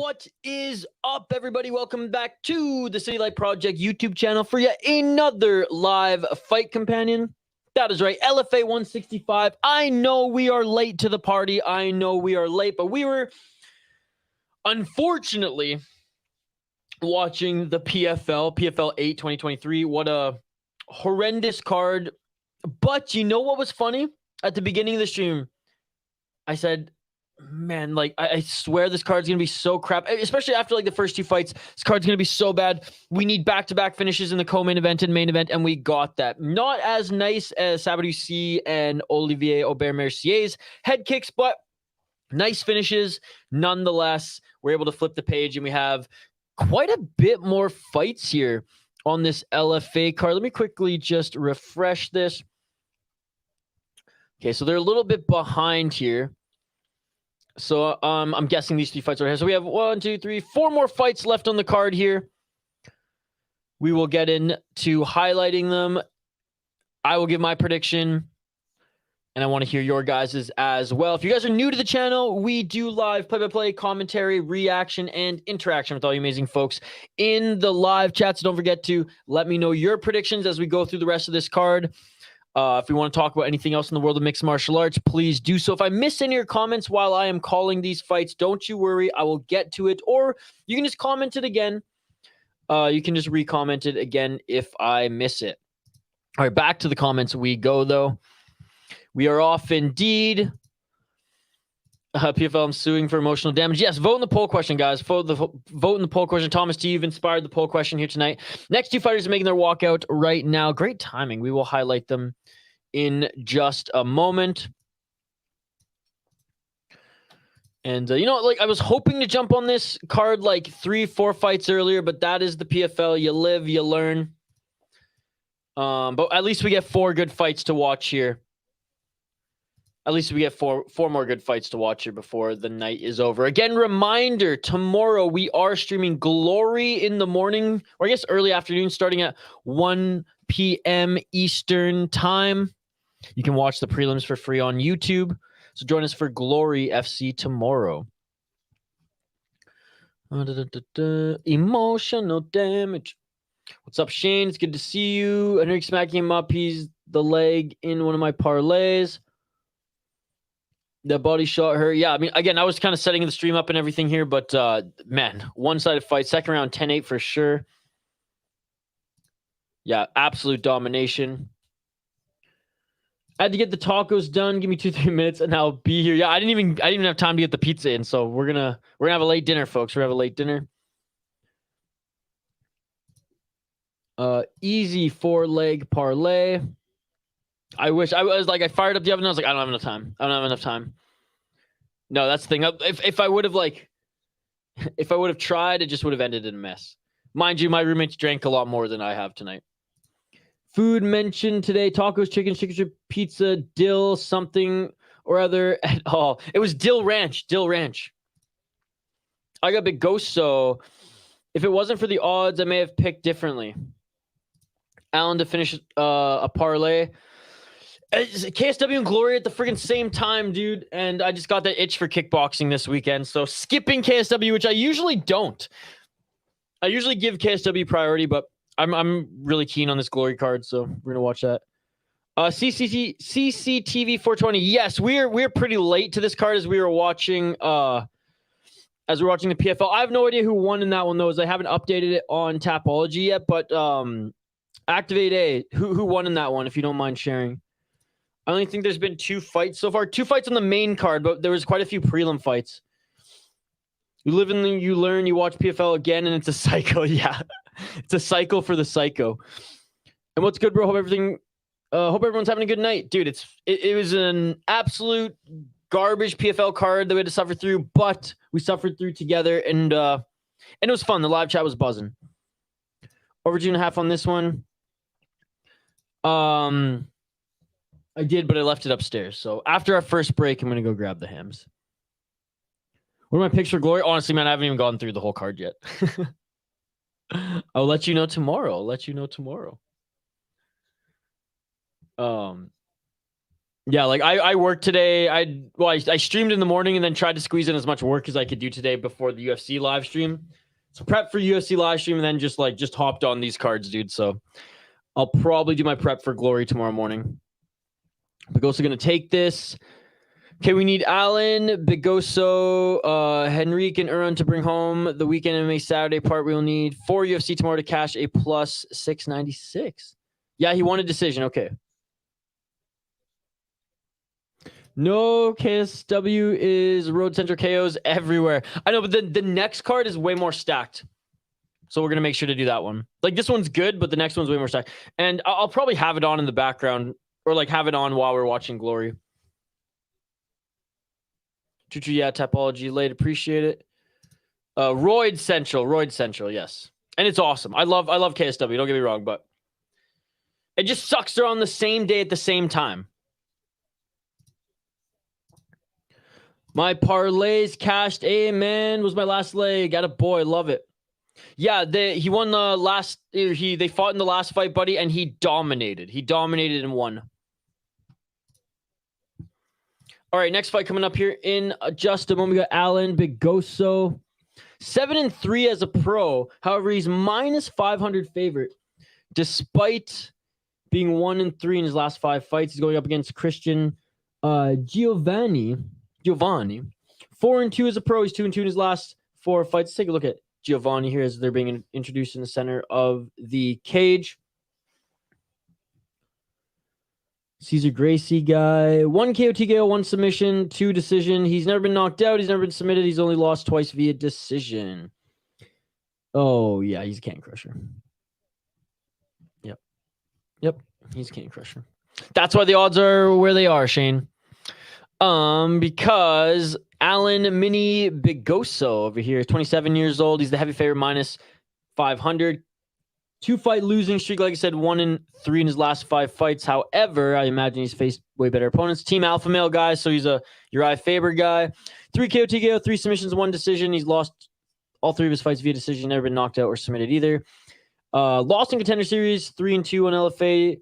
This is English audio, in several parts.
What is up, everybody? Welcome back to the City Light Project YouTube channel for yet another live fight companion. That is right, LFA 165. I know we are late to the party. I know we are late, but we were unfortunately watching the PFL 8 2023. What a horrendous card. But you know what was funny? At the beginning of the stream, I said, man, like, I swear this card's going to be so crap, especially after, like, the first two fights. This card's going to be so bad. We need back-to-back finishes in the co-main event and main event, and we got that. Not as nice as Satybaldiev and Olivier Aubert-Mercier's head kicks, but nice finishes nonetheless. We're able to flip the page, and we have quite a bit more fights here on this LFA card. Let me quickly just refresh this. Okay, so they're a little bit behind here. So I'm guessing these three fights are here. So we have 1, 2, 3, 4 more fights left on the card here. We will get into highlighting them. I will give my prediction, and I want to hear your guys's as well. If you guys are new to the channel, we do live play-by-play commentary, reaction, and interaction with all you amazing folks in the live chat. So don't forget to let me know your predictions as we go through the rest of this card. If you want to talk about anything else in the world of mixed martial arts, please do so. If I miss any of your comments while I am calling these fights, don't you worry. I will get to it. Or you can just comment it again. You can just re-comment it again if I miss it. All right, back to the comments we go, though. We are off indeed. PFL, I'm suing for emotional damage. Yes, vote in the poll question, guys. Vote in the poll question. Thomas T, you've inspired the poll question here tonight. Next two fighters are making their walkout right now. Great timing. We will highlight them in just a moment. And, you know, like, I was hoping to jump on this card like 3-4 fights earlier, but that is the PFL. You live, you learn. But at least we get 4 good fights to watch here. At least we get four more good fights to watch here before the night is over. Again, reminder, tomorrow we are streaming Glory in the morning, or I guess early afternoon, starting at 1 p.m. Eastern time. You can watch the prelims for free on YouTube. So join us for Glory FC tomorrow. Emotional damage. What's up, Shane? It's good to see you. Henrique smacking him up. He's the leg in one of my parlays. The body shot her. Yeah, I mean, again, I was kind of setting the stream up and everything here, but, man, one-sided fight. Second round, 10-8 for sure. Yeah, absolute domination. I had to get the tacos done. Give me 2-3 minutes, and I'll be here. Yeah, I didn't even have time to get the pizza in, so we're gonna have a late dinner, folks. We're gonna have a late dinner. Easy 4-leg parlay. I wish I was like, I fired up the oven. I was like, I don't have enough time. I don't have enough time. No, that's the thing. If I would have tried, it just would have ended in a mess. Mind you, my roommates drank a lot more than I have tonight. Food mentioned today: tacos, chicken strip, pizza, dill, something or other at all. It was Dill Ranch. Dill Ranch. I got Begosso. If it wasn't for the odds, I may have picked differently. Allan to finish a parlay. KSW and Glory at the freaking same time, dude. And I just got that itch for kickboxing this weekend. So skipping KSW, which I usually don't. I usually give KSW priority, but I'm really keen on this Glory card, so we're gonna watch that. CCTV 420. Yes, we're pretty late to this card as we were watching the PFL. I have no idea who won in that one though, as I haven't updated it on Tapology yet. But Activate A, who won in that one, if you don't mind sharing. I only think there's been 2 fights so far. 2 fights on the main card, but there was quite a few prelim fights. You live and you learn, you watch PFL again, and it's a cycle. Yeah, it's a cycle for the psycho. And what's good, bro? Hope everyone's having a good night. Dude, it was an absolute garbage PFL card that we had to suffer through, but we suffered through together, and it was fun. The live chat was buzzing. Over 2.5 on this one. I did, but I left it upstairs. So after our first break, I'm going to go grab the hams. What are my picks for Glory? Honestly, man, I haven't even gone through the whole card yet. I'll let you know tomorrow. Yeah, like I worked today. I streamed in the morning and then tried to squeeze in as much work as I could do today before the UFC live stream. So prep for UFC live stream and then just hopped on these cards, dude. So I'll probably do my prep for Glory tomorrow morning. Begosso going to take this. Okay, we need Allan, Begosso, Henrique, and Uran to bring home the weekend MMA Saturday part. We'll need 4 UFC tomorrow to cash a plus 696. Yeah, he won a decision. Okay. No, KSW is Road Center KOs everywhere. I know, but the next card is way more stacked. So we're going to make sure to do that one. Like, this one's good, but the next one's way more stacked. And I'll probably have it on in the background or, like, have it on while we're watching Glory. Choo-choo, yeah, Typology late. Appreciate it. Roid Central, yes. And it's awesome. I love KSW, don't get me wrong, but it just sucks they're on the same day at the same time. My parlays cashed. Amen. Was my last leg. Got a boy. Love it. Yeah, he won the last. They fought in the last fight, buddy, and he dominated. He dominated and won. All right, next fight coming up here in just a moment. We got Allan Begosso, 7-3 as a pro. However, he's minus 500 favorite, despite being 1-3 in his last 5 fights. He's going up against Christian Giovannie, 4-2 as a pro. He's 2-2 in his last 4 fights. Let's take a look at Giovannie here as they're being introduced in the center of the cage. Caesar Gracie guy. 1 KO, TKO, 1 submission, 2 decision. He's never been knocked out. He's never been submitted. He's only lost twice via decision. Oh, yeah, he's a can crusher. Yep, he's a can crusher. That's why the odds are where they are, Shane. Because Allan Mini Begosso over here is 27 years old. He's the heavy favorite, minus 500. 2-fight losing streak, like I said, 1-3 in his last 5 fights. However, I imagine he's faced way better opponents. Team Alpha Male guy, so he's a Uriah Faber guy. 3 KO, TKO, 3 submissions, 1 decision. He's lost all 3 of his fights via decision. Never been knocked out or submitted either. Lost in Contender Series, 3-2 on LFA.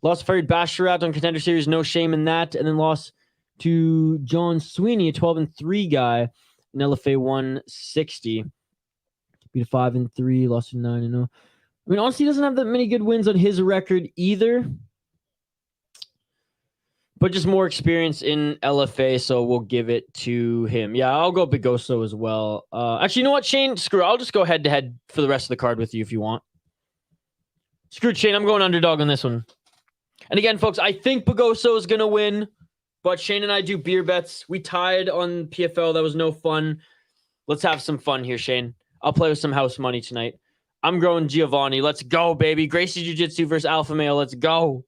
Lost to Farid Basharat on Contender Series, no shame in that. And then lost to John Sweeney, a 12-3 guy in LFA 160. Beat a 5-3, lost to 9-0. I mean, honestly, he doesn't have that many good wins on his record either. But just more experience in LFA, so we'll give it to him. Yeah, I'll go Begosso as well. Actually, you know what, Shane? Screw it. I'll just go head-to-head for the rest of the card with you if you want. Screw it, Shane. I'm going underdog on this one. And again, folks, I think Begosso is going to win. But Shane and I do beer bets. We tied on PFL. That was no fun. Let's have some fun here, Shane. I'll play with some house money tonight. I'm growing Giovannie. Let's go, baby. Gracie Jiu-Jitsu versus Alpha Male. Let's go.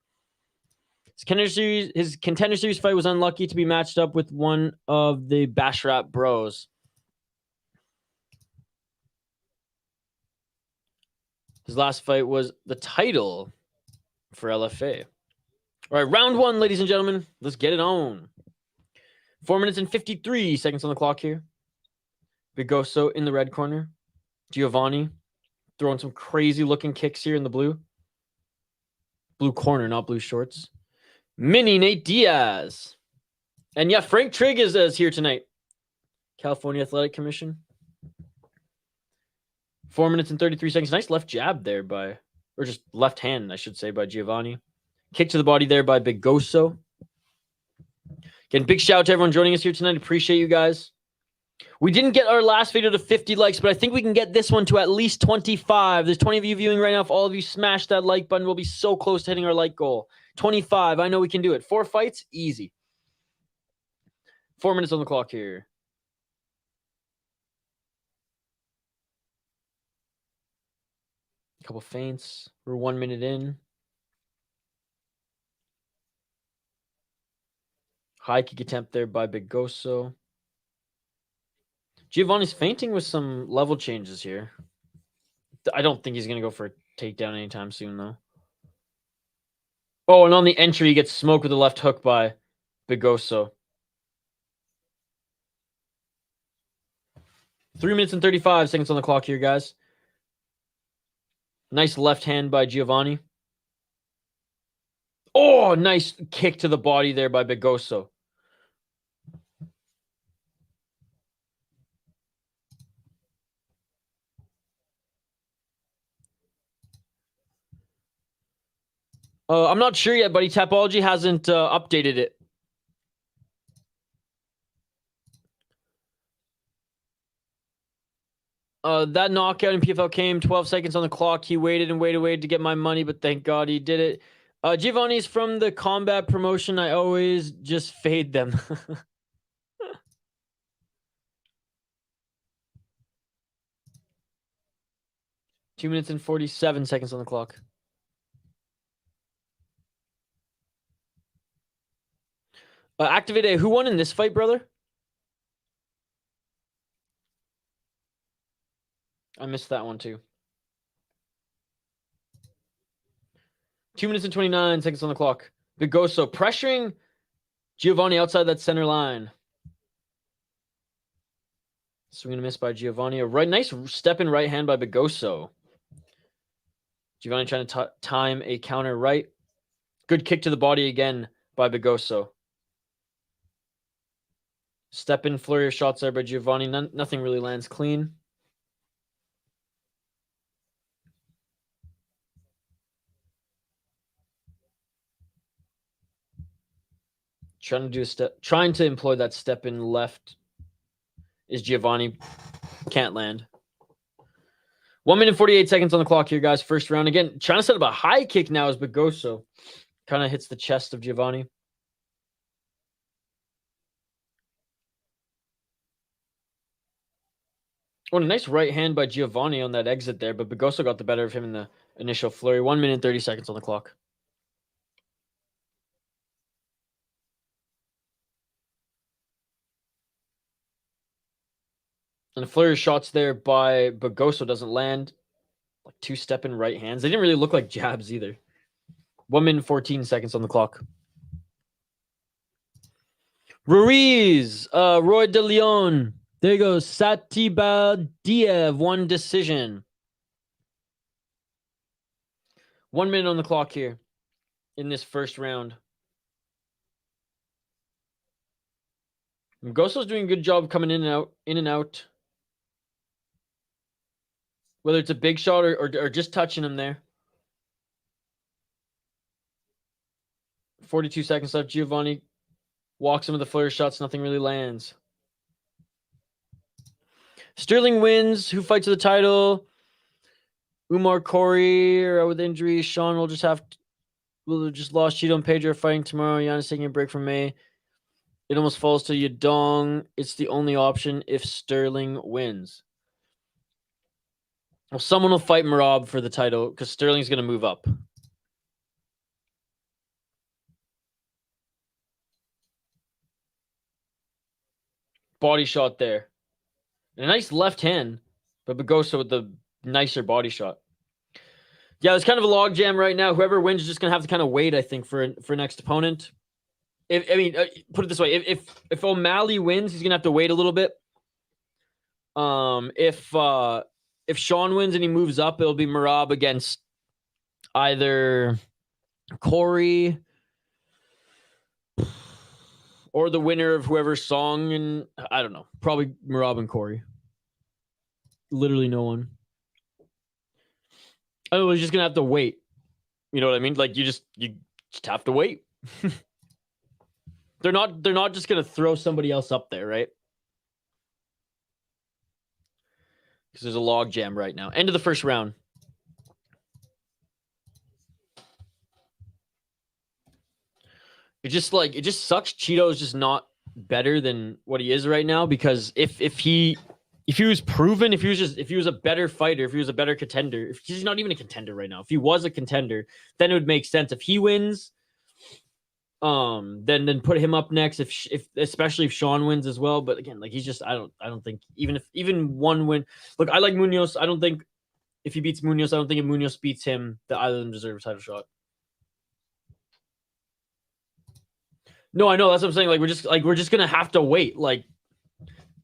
His Contender Series fight was unlucky to be matched up with one of the Basharat bros. His last fight was the title for LFA. All right, round 1, ladies and gentlemen. Let's get it on. 4 minutes and 53 seconds on the clock here. Begosso in the red corner. Giovannie throwing some crazy looking kicks here in the blue. Blue corner, not blue shorts. Mini Nate Diaz. And yeah, Frank Trigg is here tonight. California Athletic Commission. 4 minutes and 33 seconds. Nice left jab there or just left hand, I should say, by Giovannie. Kick to the body there by Begosso. Again, big shout out to everyone joining us here tonight. Appreciate you guys. We didn't get our last video to 50 likes, but I think we can get this one to at least 25. There's 20 of you viewing right now. If all of you smash that like button, we'll be so close to hitting our like goal. 25. I know we can do it. 4 fights, easy. 4 minutes on the clock here. A couple feints. We're 1 minute in. High kick attempt there by Begosso. Giovanni's feinting with some level changes here. I don't think he's going to go for a takedown anytime soon, though. Oh, and on the entry, he gets smoked with a left hook by Begosso. 3 minutes and 35 seconds on the clock here, guys. Nice left hand by Giovannie. Oh, nice kick to the body there by Begosso. I'm not sure yet, buddy. Tapology hasn't updated it. That knockout in PFL came 12 seconds on the clock. He waited and waited to get my money, but thank God he did it. Giovanni's from the combat promotion. I always just fade them. 2 minutes and 47 seconds on the clock. Activate A. Who won in this fight, brother? I missed that one too. 2 minutes and 29 seconds on the clock. Begosso pressuring Giovannie outside that center line. Swing and a miss by Giovannie. A nice step in right hand by Begosso. Giovannie trying to time a counter right. Good kick to the body again by Begosso. Step in flurry of shots there by Giovannie. Nothing really lands clean. Trying to employ that step in left is Giovannie. Can't land. 1 minute 48 seconds on the clock here, guys. First round. Again, trying to set up a high kick now is Begosso. Kind of hits the chest of Giovannie. Oh, a nice right hand by Giovannie on that exit there, but Begosso got the better of him in the initial flurry. 1 minute 30 seconds on the clock. And a flurry of shots there by Begosso doesn't land. Like two-stepping right hands. They didn't really look like jabs either. 1 minute 14 seconds on the clock. Ruiz, Roy de Leon. There you go. Satybaldiev, one decision. 1 minute on the clock here in this first round. Begosso's doing a good job coming in and out. Whether it's a big shot or just touching him there. 42 seconds left. Giovannie walks him with the flare shots. Nothing really lands. Sterling wins. Who fights for the title? Umar Corey with injury. Sean will just lost. Cheeto and Pedro fighting tomorrow. Giannis taking a break from May. It almost falls to Yadong. It's the only option if Sterling wins. Well, someone will fight Merab for the title because Sterling's going to move up. Body shot there. A nice left hand, but Begosso with the nicer body shot. Yeah, it's kind of a log jam right now. Whoever wins is just going to have to kind of wait, I think, for next opponent. Put it this way. If O'Malley wins, he's going to have to wait a little bit. If Sean wins and he moves up, it'll be Merab against either Corey or the winner of whoever's song. And I don't know. Probably Merab and Corey. Literally no one. Oh, he's just going to have to wait. You know what I mean? Like, you just have to wait. They're not just going to throw somebody else up there, right? Because there's a log jam right now. End of the first round. It just sucks. Cheeto is just not better than what he is right now. Because if he was proven, if he was a better fighter, if he was a better contender, if he's not even a contender right now, if he was a contender, then it would make sense. If he wins, then put him up next. Especially if Sean wins as well. But again, like, he's just I don't think even one win. Look, I like Munoz. I don't think if he beats Munoz, I don't think if Munoz beats him, that either of them deserve a title shot. No, I know, that's what I'm saying. Like, we're just gonna have to wait. Like,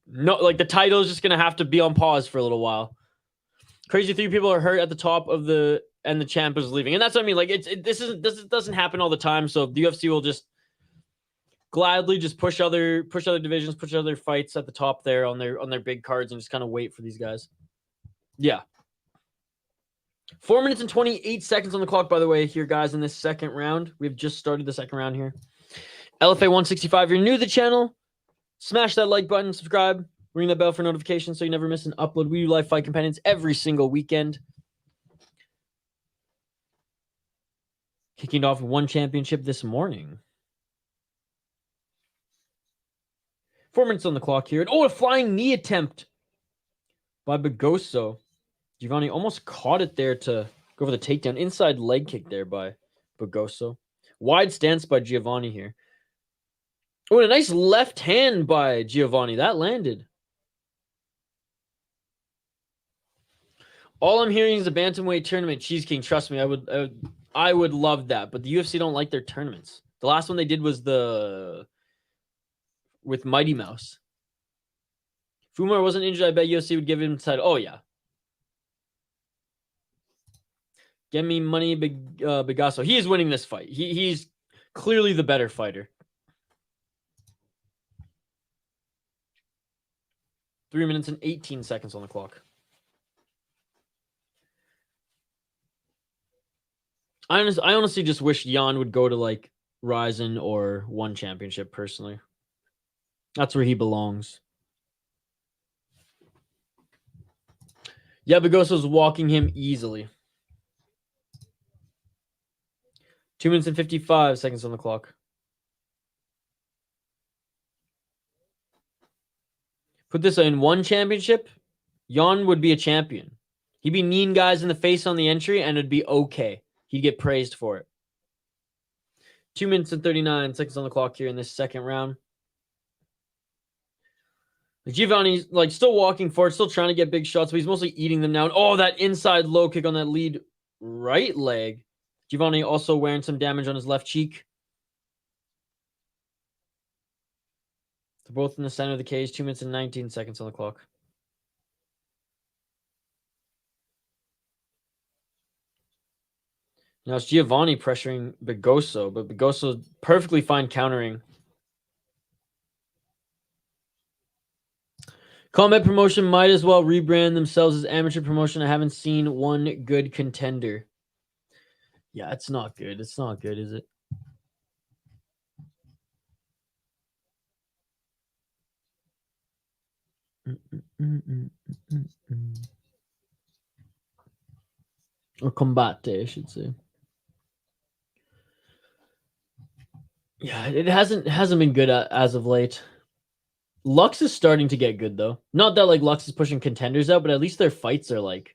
no, like the title is just gonna have to be on pause for a little while. Crazy 3 people are hurt at the top of the and the champ is leaving. And that's what I mean. Like this doesn't happen all the time. So the UFC will just gladly just push other divisions, push other fights at the top there on their big cards and just kind of wait for these guys. Yeah. 4 minutes and 28 seconds on the clock, by the way, here, guys, in this second round. We've just started the second round here. LFA 165, you're new to the channel, smash that like button, subscribe, ring that bell for notifications so you never miss an upload. We do live fight companions every single weekend. Kicking off one championship this morning. 4 minutes on the clock here. And, a flying knee attempt by Begosso. Giovannie almost caught it there to go for the takedown. Inside leg kick there by Begosso. Wide stance by Giovannie here. Oh, and a nice left hand by Giovannie. That landed. All I'm hearing is a bantamweight tournament. Cheese King, trust me, I would love that. But the UFC don't like their tournaments. The last one they did was with Mighty Mouse. If Umar wasn't injured, I bet UFC would give him the title. Oh, yeah. Get me money, Begosso. He is winning this fight. He's clearly the better fighter. 3 minutes and 18 seconds on the clock. I honestly just wish Jan would go to like Ryzen or One Championship personally. That's where he belongs. Yeah, Begosso's walking him easily. 2 minutes and 55 seconds on the clock. Put this in One Championship, Jan would be a champion. He'd be kneeing guys in the face on the entry, and it'd be okay. He'd get praised for it. 2 minutes and 39 seconds on the clock here in this second round. Giovanni's like still walking forward, still trying to get big shots, but he's mostly eating them now. Oh, that inside low kick on that lead right leg. Giovannie also wearing some damage on his left cheek. They're both in the center of the cage. 2 minutes and 19 seconds on the clock. Now it's Giovannie pressuring Begosso, but Begosso perfectly fine countering. Combat promotion might as well rebrand themselves as amateur promotion. I haven't seen one good contender. Yeah, it's not good. It's not good, is it? Or combate, I should say. Yeah, it hasn't been good as of late. Lux is starting to get good though. Not that like Lux is pushing contenders out, but at least their fights are like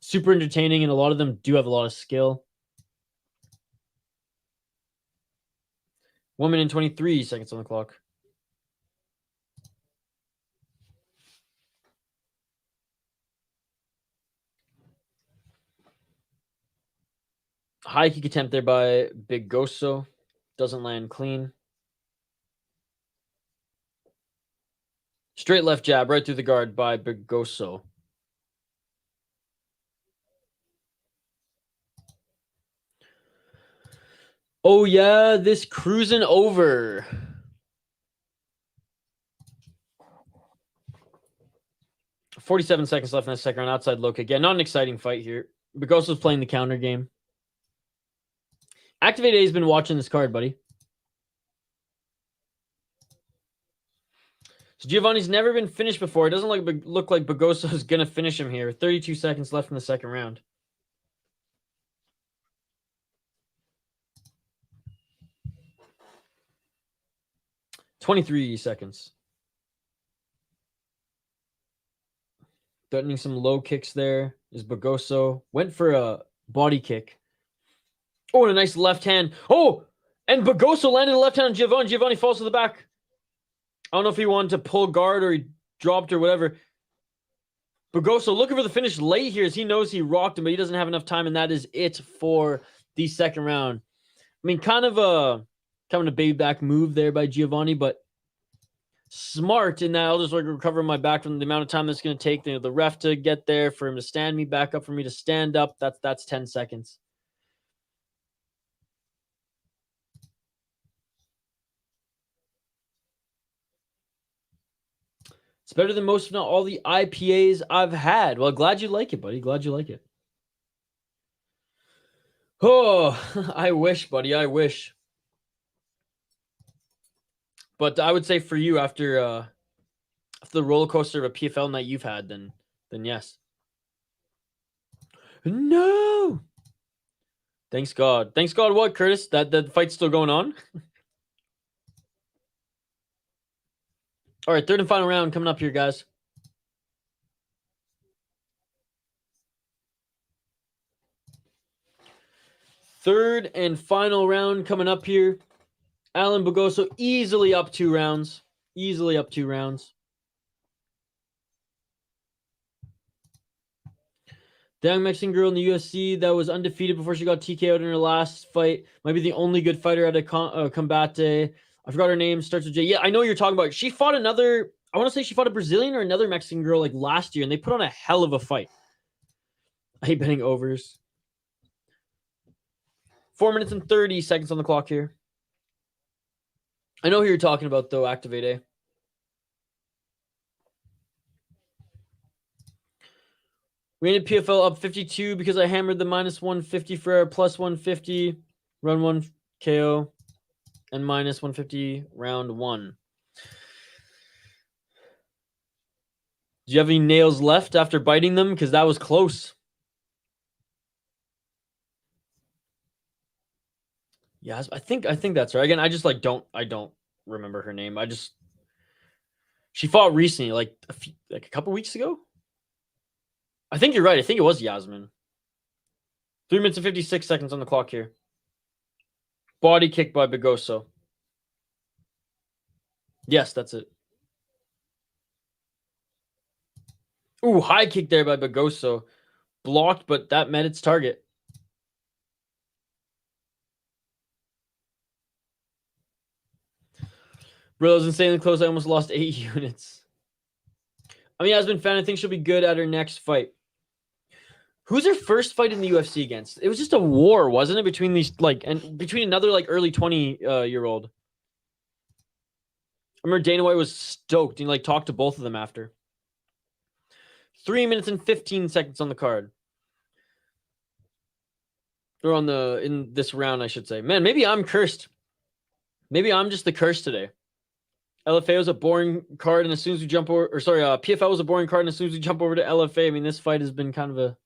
super entertaining, and a lot of them do have a lot of skill. 1 minute and 23 seconds on the clock. High kick attempt there by Begosso. Doesn't land clean. Straight left jab right through the guard by Begosso. Oh, yeah, this cruising over. .47 seconds left in the second round. Outside low kick. Yeah, not an exciting fight here. Begosso's playing the counter game. Activate A has been watching this card, buddy. So Giovanni's never been finished before. It doesn't look like Begosso's going to finish him here. 32 seconds left in the second round. .23 seconds. Threatening some low kicks there is Begosso. Went for a body kick. Oh, and a nice left hand. Oh, and Begosso landed a left hand on Giovannie. Giovannie falls to the back. I don't know if he wanted to pull guard or he dropped or whatever. Begosso looking for the finish late here as he knows he rocked him, but he doesn't have enough time, and that is it for the second round. I mean, kind of a baby back move there by Giovannie, but smart in that I'll just like recover my back from the amount of time that's going to take the ref to get there, for him to stand me back up, for me to stand up. That's 10 seconds. It's better than most, if not all, the IPAs I've had. Well, glad you like it, buddy. Glad you like it. Oh, I wish, buddy. I wish. But I would say for you, after the roller coaster of a PFL night you've had, then yes. No. Thanks God. Thanks God. What, Curtis? That the fight's still going on. All right, third and final round coming up here, guys. Third and final round coming up here. Allan Begosso easily up 2 rounds. Easily up 2 rounds. The young Mexican girl in the UFC that was undefeated before she got TKO'd in her last fight. Might be the only good fighter at a Combate. I forgot her name. Starts with J. Yeah, I know what you're talking about. She fought another... I want to say she fought a Brazilian or another Mexican girl like last year, and they put on a hell of a fight. I hate betting overs. 4 minutes and 30 seconds on the clock here. I know who you're talking about, though, Activate A. We ended PFL up 52 because I hammered the minus 150 for our plus 150, run 1 KO, and minus 150 round 1. Do you have any nails left after biting them? Because that was close. Yes, I think that's right. Again, I just don't remember her name. She fought recently, like a couple weeks ago. I think you're right. I think it was Yasmin. 3 minutes and 56 seconds on the clock here. Body kick by Begosso. Yes, that's it. Ooh, high kick there by Begosso. Blocked, but that met its target. Bro, was insanely close. I almost lost 8 units. I mean, Yasmin fan, I think she'll be good at her next fight. Who's her first fight in the UFC against? It was just a war, wasn't it? Between these, and between another, early 20-year-old. I remember Dana White was stoked and, talked to both of them after. 3 minutes and 15 seconds on the card. Or in this round, I should say. Man, maybe I'm cursed. Maybe I'm just the curse today. LFA was a boring card, and as soon as we jump over, PFL was a boring card, and as soon as we jump over to LFA, I mean, this fight has been kind of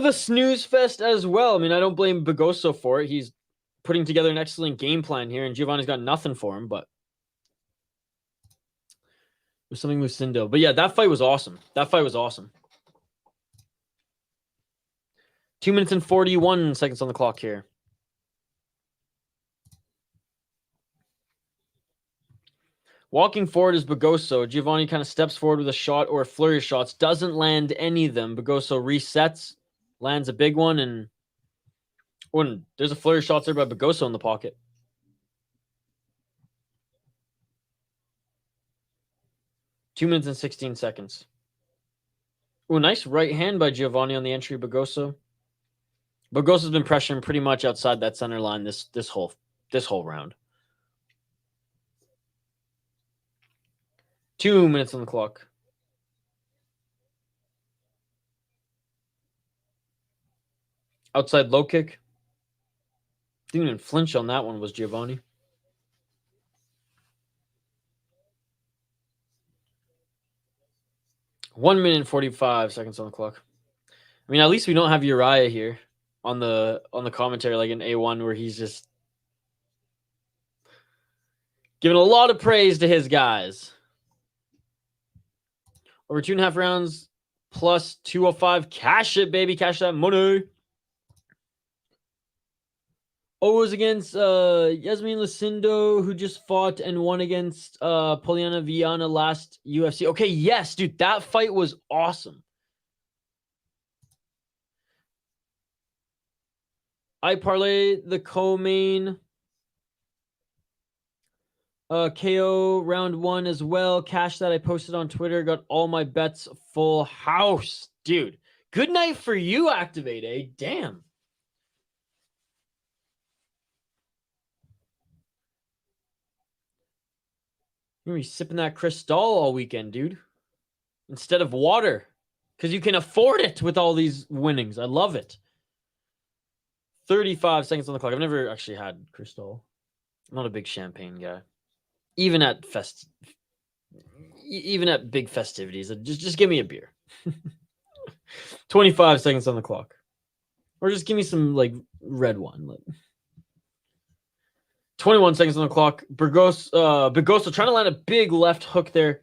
a snooze fest as well. I mean, I don't blame Begosso for it. He's putting together an excellent game plan here, and Giovanni's got nothing for him, but there's something with Sindo. But yeah, that fight was awesome. 2 minutes and 41 seconds on the clock here. Walking forward is Begosso. Giovannie kind of steps forward with a shot or a flurry of shots. Doesn't land any of them. Begosso resets, lands a big one, and there's a flurry of shots there by Begosso in the pocket. Two 2 minutes and 16 seconds. Ooh, nice right hand by Giovannie on the entry of Begosso. Begosso's been pressuring pretty much outside that center line this whole round. 2 minutes on the clock. Outside low kick. Didn't even flinch on that one, was Giovannie. One minute and 45 seconds on the clock. I mean, at least we don't have Uriah here on the commentary like in A1, where he's just giving a lot of praise to his guys. Over 2.5 rounds plus 205. Cash it, baby. Cash that money. Oh, it was against Yasmin Lucindo, who just fought and won against Poliana Viana last UFC. Okay, yes, dude. That fight was awesome. I parlay the co-main KO round 1 as well. Cash that I posted on Twitter. Got all my bets full house. Dude, good night for you, Activate, eh? Damn. You're going to be sipping that Cristal all weekend, dude. Instead of water. Because you can afford it with all these winnings. I love it. 35 seconds on the clock. I've never actually had Cristal. I'm not a big champagne guy. Even at big festivities, just give me a beer. 25 seconds on the clock. Or just give me some like red wine. 21 seconds on the clock. Begosso trying to land a big left hook there.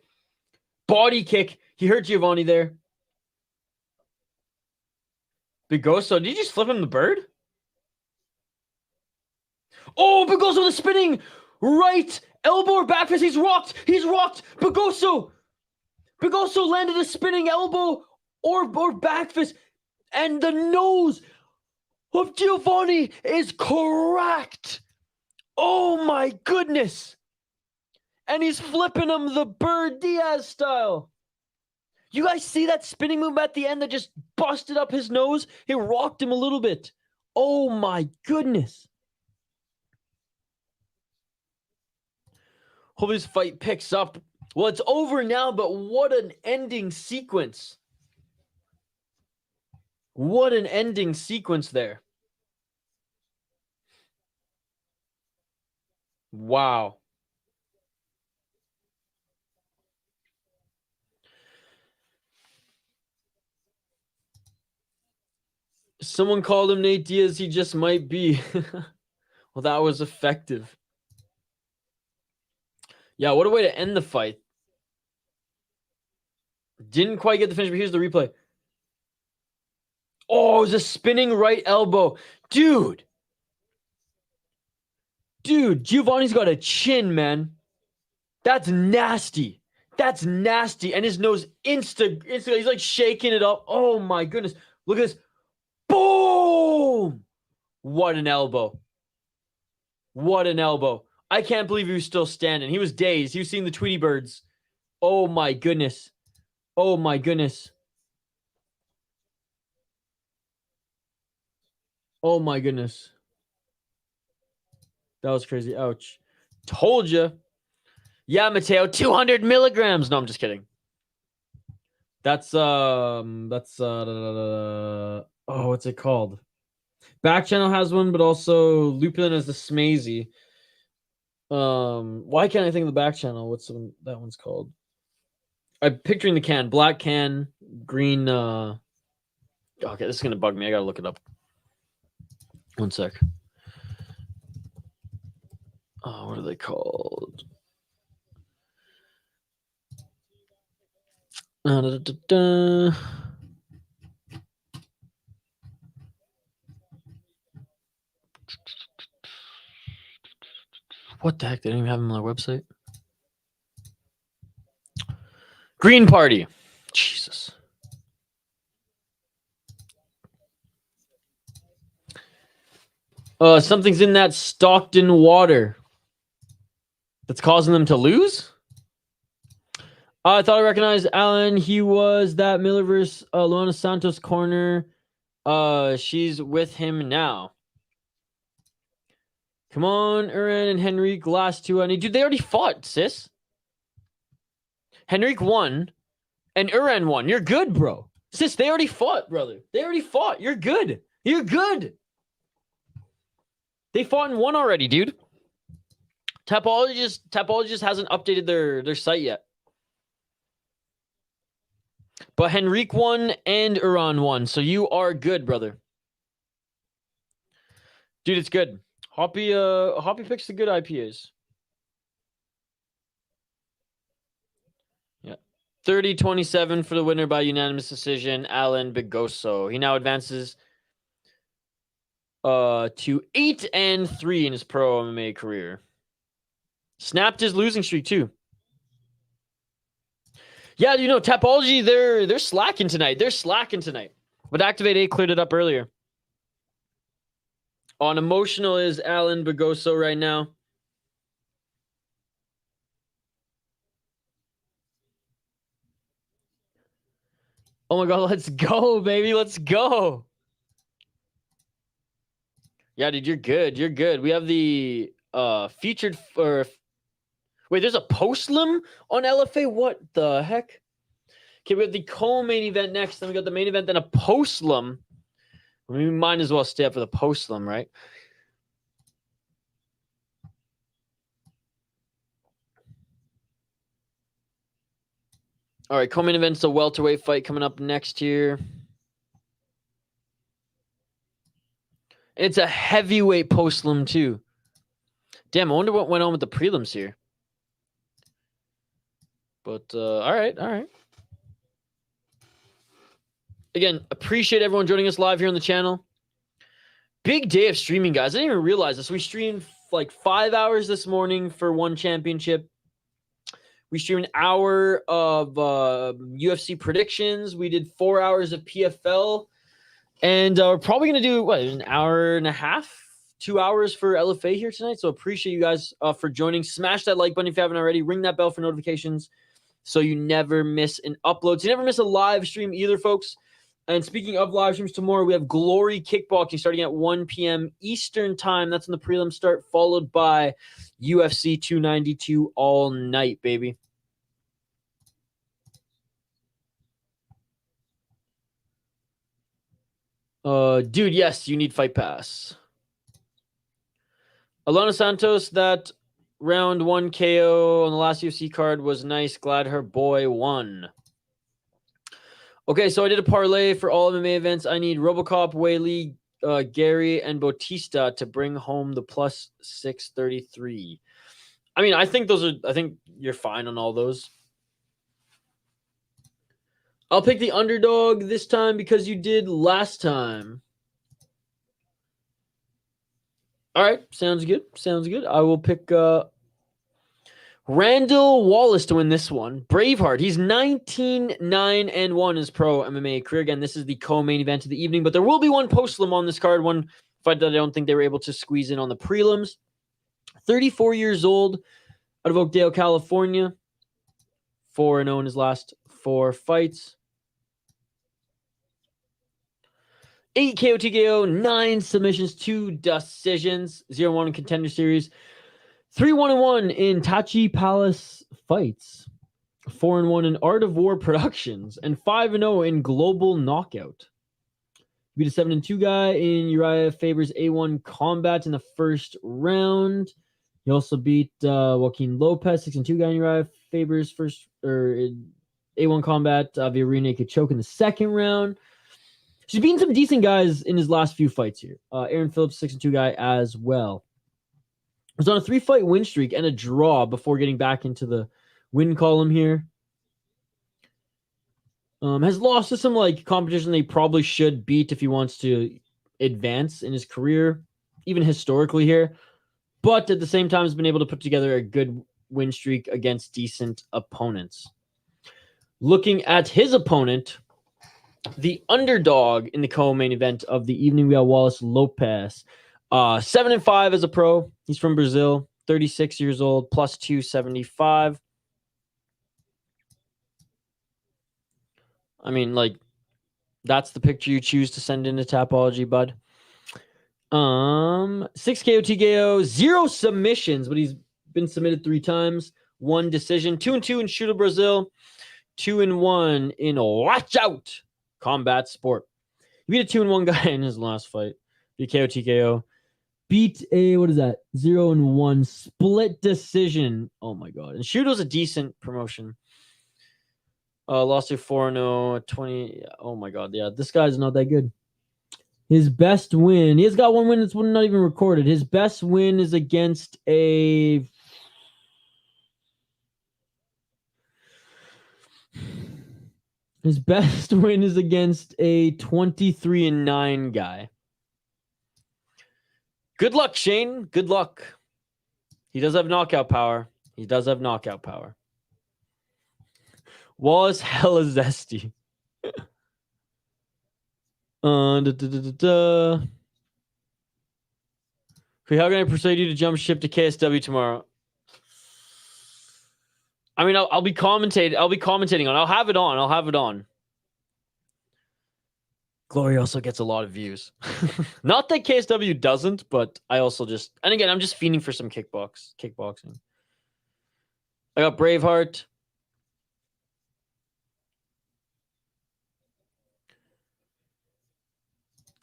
Body kick. He hurt Giovannie there. Begosso, did you just flip him the bird? Oh, Begosso the spinning right elbow or back fist. He's rocked. Begosso landed a spinning elbow or back fist. And the nose of Giovannie is cracked. Oh my goodness. And he's flipping him the Bird Diaz style. You guys see that spinning move at the end that just busted up his nose? It rocked him a little bit. Oh my goodness. Hope this fight picks up. Well, it's over now, but what an ending sequence. What an ending sequence there. Wow. Someone called him Nate Diaz. He just might be. Well, that was effective. Yeah, what a way to end the fight. Didn't quite get the finish, but here's the replay. Oh, it was a spinning right elbow. Dude, Giovanni's got a chin, man. That's nasty. And his nose instantly, he's like shaking it up. Oh my goodness. Look at this. Boom! What an elbow. I can't believe he was still standing. He was dazed. He was seeing the Tweety Birds. Oh my goodness. That was crazy. Ouch. Told you. Yeah, Mateo, 200 milligrams. No, I'm just kidding. That's what's it called? Back channel has one, but also Lupin has the Smazy. Why can't I think of the back channel? What's that one's called? I'm picturing the can. Black can, green. Okay, this is gonna bug me. I gotta look it up. One sec. Oh, what are they called? What the heck? They don't even have them on their website. Green Party. Jesus. Something's in that Stockton water that's causing them to lose? I thought I recognized Allan. He was that Miller versus Luana Santos corner. She's with him now. Come on, Uran and Henrique, last two. Dude, they already fought, sis. Henrique won, and Uran won. You're good, bro. Sis, they already fought, brother. They already fought. You're good. They fought and won already, dude. Tapologist hasn't updated their site yet. But Henrique won and Uran won, so you are good, brother. Dude, it's good. Hoppy picks the good IPAs. Yeah. 30-27 for the winner by unanimous decision, Allan Begosso. He now advances to 8-3 in his pro MMA career. Snapped his losing streak too. Yeah, you know, Tapology, they're slacking tonight. But Activate 8 cleared it up earlier. On emotional is Allan Begosso right now. Oh my God, let's go, baby. Let's go. Yeah, dude, you're good. You're good. We have the featured for. Wait, there's a postlim on LFA? What the heck? Okay, we have the co-main event next. Then we got the main event, then a postlim. We might as well stay up for the postlim, right? All right, co-main event's a welterweight fight coming up next here. And it's a heavyweight postlim too. Damn, I wonder what went on with the prelims here. But all right. Again, appreciate everyone joining us live here on the channel. Big day of streaming, guys. I didn't even realize this. We streamed like 5 hours this morning for one championship. We streamed an hour of UFC predictions. We did 4 hours of PFL. And we're probably going to do, an hour and a half, 2 hours for LFA here tonight. So appreciate you guys for joining. Smash that like button if you haven't already. Ring that bell for notifications so you never miss an upload. So you never miss a live stream either, folks. And speaking of live streams, tomorrow we have Glory Kickboxing starting at 1 p.m. Eastern Time. That's when the prelim start, followed by UFC 292 all night, baby. Dude, yes, you need Fight Pass. Alana Santos, that round 1 KO on the last UFC card was nice. Glad her boy won. Okay, so I did a parlay for all MMA events. I need Robocop, Whaley, Gary, and Bautista to bring home the plus 633. I mean, I think you're fine on all those. I'll pick the underdog this time because you did last time. All right, sounds good. I will pick Randall Wallace to win this one. Braveheart. He's 19-9-1 in his pro MMA career. Again, this is the co-main event of the evening, but there will be one postlim on this card, one fight that I don't think they were able to squeeze in on the prelims. 34 years old, out of Oakdale, California. 4-0 in his last 4 fights. 8 KO, TKO, 9 submissions, 2 decisions, 0-1 in Contender Series. 3-1-1 in Tachi Palace fights, 4-1 in Art of War Productions, and 5-0 in Global Knockout. He beat a 7-2 guy in Uriah Faber's A1 Combat in the first round. He also beat Joaquin Lopes, 6-2 guy in Uriah Faber's first A1 Combat via rear naked choke in the second round. He's beaten some decent guys in his last few fights here. Aaron Phillips, 6-2 guy as well. Was on a 3-fight win streak and a draw before getting back into the win column here. Has lost to some competition they probably should beat if he wants to advance in his career, even historically here. But at the same time, has been able to put together a good win streak against decent opponents. Looking at his opponent, the underdog in the co-main event of the evening, we got Wallace Lopes. 7-5 as a pro. He's from Brazil, 36 years old, plus 275. I mean, that's the picture you choose to send into Tapology, bud. 6 KO, TKO, 0 submissions, but he's been submitted 3 times. 1 decision. 2-2 in Shooter Brazil. 2-1 in Watch Out Combat Sport. He beat a 2-1 guy in his last fight. Beat KO, TKO. Beat a, 0-1 split decision. Oh my God. And Shudo's a decent promotion. Lost to 4-0, 20. Oh my God. Yeah, this guy's not that good. His best win, he has got 1 win that's not even recorded. His best win is against a... His best win is against a 23-9 guy. Good luck, Shane. Good luck. He does have knockout power. Wallace hella zesty. Okay, how can I persuade you to jump ship to KSW tomorrow? I mean, I'll be commentating on. I'll have it on. Glory also gets a lot of views. Not that KSW doesn't, but I also just, and again, I'm just fiending for some kickboxing. I got Braveheart.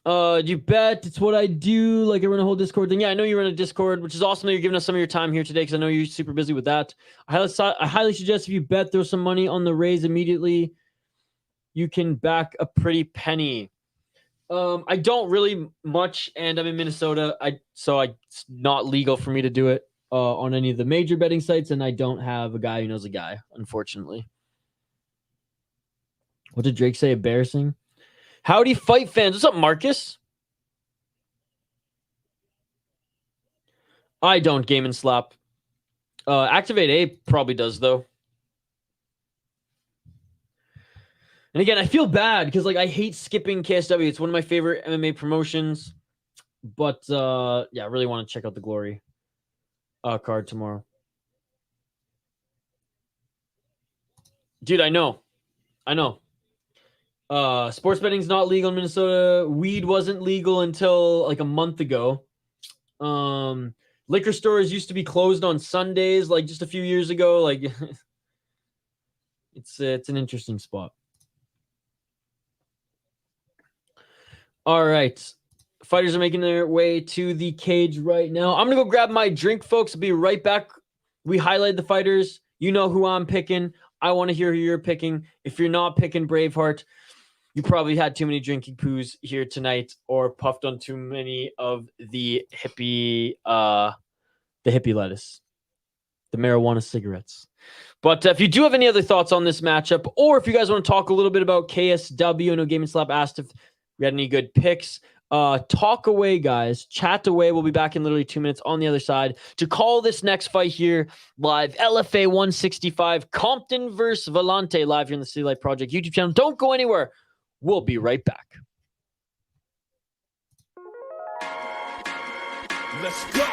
You bet. It's what I do. Like I run a whole Discord thing. Yeah, I know you run a Discord, which is awesome that you're giving us some of your time here today because I know you're super busy with that. I highly suggest if you bet, throw some money on the raise immediately. You can back a pretty penny. I don't really much, and I'm in Minnesota. So it's not legal for me to do it on any of the major betting sites, and I don't have a guy who knows a guy, unfortunately. What did Drake say? Embarrassing. Howdy, fight fans. What's up, Marcus? I don't game and slap. Activate A probably does, though. And again, I feel bad because like I hate skipping KSW. It's one of my favorite MMA promotions. But yeah, I really want to check out the Glory card tomorrow. Dude, I know. Sports betting's not legal in Minnesota. Weed wasn't legal until like a month ago. Liquor stores used to be closed on Sundays, like just a few years ago. Like it's an interesting spot. All right. Fighters are making their way to the cage right now. I'm going to go grab my drink, folks. I'll be right back. We highlight the fighters. You know who I'm picking. I want to hear who you're picking. If you're not picking Braveheart, you probably had too many drinking poos here tonight or puffed on too many of the hippie lettuce, the marijuana cigarettes. But if you do have any other thoughts on this matchup, or if you guys want to talk a little bit about KSW, I know Game and Slap asked if we had any good picks. Talk away, guys. Chat away. We'll be back in literally 2 minutes on the other side to call this next fight here live. LFA 165, Compton versus Valente, live here in the City Light Project YouTube channel. Don't go anywhere. We'll be right back. Let's go.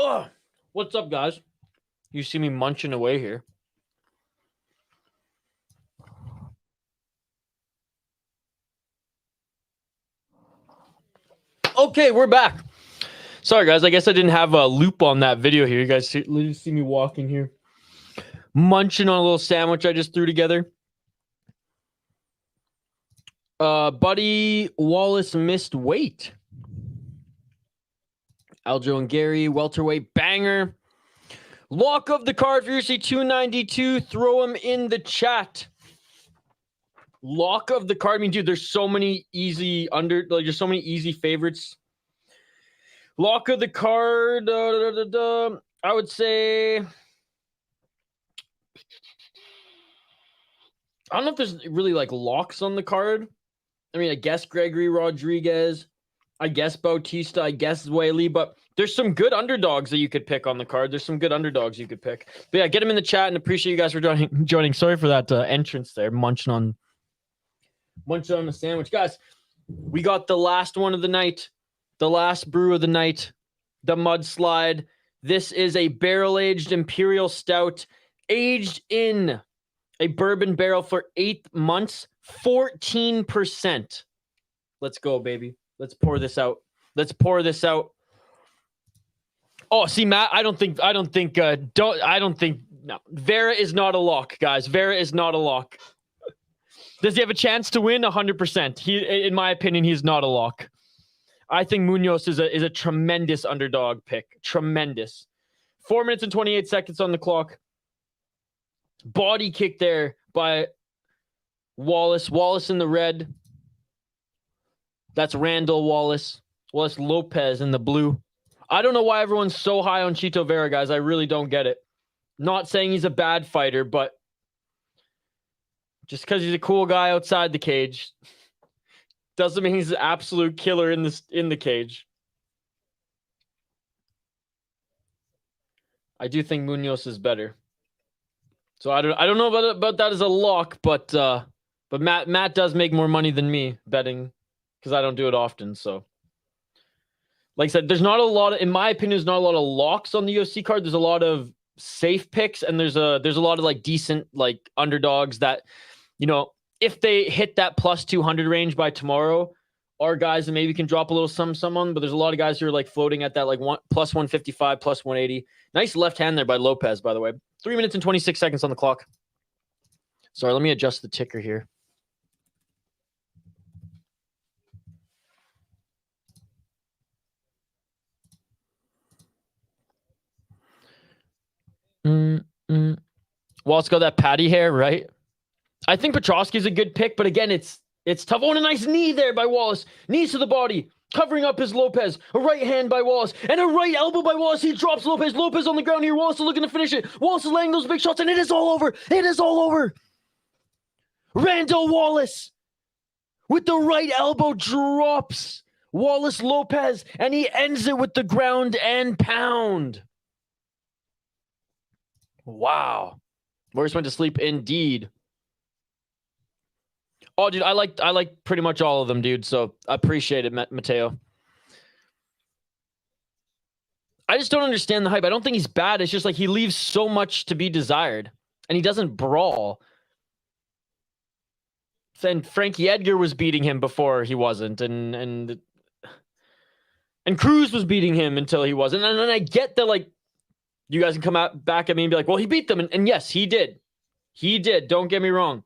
Oh, what's up, guys? You see me munching away here. Okay, we're back. Sorry, guys. I guess I didn't have a loop on that video here. You guys see me walking here, munching on a little sandwich I just threw together. Buddy Wallace missed weight. Aljo and Gary, welterweight banger. Lock of the card for UFC 292. Throw them in the chat. Lock of the card. I mean, dude, there's so many easy there's so many easy favorites. Lock of the card. I would say, I don't know if there's really like locks on the card. I mean, I guess Gregory Rodriguez. I guess Bautista, I guess Whaley, but there's some good underdogs that you could pick on the card. There's some good underdogs you could pick. But yeah, get them in the chat and appreciate you guys for joining. Sorry for that entrance there, munching on the sandwich. Guys, We got the last one of the night, the last brew of the night, the mudslide. This is a barrel-aged Imperial Stout, aged in a bourbon barrel for 8 months, 14%. Let's go, baby. Let's pour this out. Let's pour this out. Oh, see, Matt, I don't think, no. Vera is not a lock, guys. Vera is not a lock. Does he have a chance to win? 100%. In my opinion, he's not a lock. I think Munoz is a tremendous underdog pick. Tremendous. 4 minutes and 28 seconds on the clock. Body kick there by Wallace. Wallace in the red. That's Randall Wallace. Wallace Lopes in the blue. I don't know why everyone's so high on Chito Vera, guys. I really don't get it. Not saying he's a bad fighter, but just because he's a cool guy outside the cage doesn't mean he's an absolute killer in the cage. I do think Munoz is better. So I don't know about that as a lock, but Matt does make more money than me betting because I don't do it often. So, like I said, there's not a lot of, in my opinion, there's not a lot of locks on the UFC card. There's a lot of safe picks, and there's a lot of like decent like underdogs that, you know, if they hit that plus 200 range by tomorrow, are guys that maybe can drop a little some on. But there's a lot of guys who are like floating at that like plus 155, plus 180. Nice left hand there by Lopes, by the way. 3 minutes and 26 seconds on the clock. Sorry, let me adjust the ticker here. Wallace got that patty hair, right? I think Petrosky's a good pick, but again, it's tough. Oh, and a nice knee there by Wallace. Knees to the body, covering up his Lopes. A right hand by Wallace, and a right elbow by Wallace. He drops Lopes. Lopes on the ground here. Wallace is looking to finish it. Wallace is laying those big shots, and it is all over. It is all over. Randall Wallace with the right elbow drops Wallace Lopes, and he ends it with the ground and pound. Wow. Worst went to sleep indeed. Oh, dude, I like pretty much all of them, dude. So I appreciate it, Mateo. I just don't understand the hype. I don't think he's bad. It's just like he leaves so much to be desired, and he doesn't brawl. Then Frankie Edgar was beating him before he wasn't, and Cruz was beating him until he wasn't. And I get that, like, you guys can come back at me and be like, well, he beat them. And yes, he did. He did. Don't get me wrong.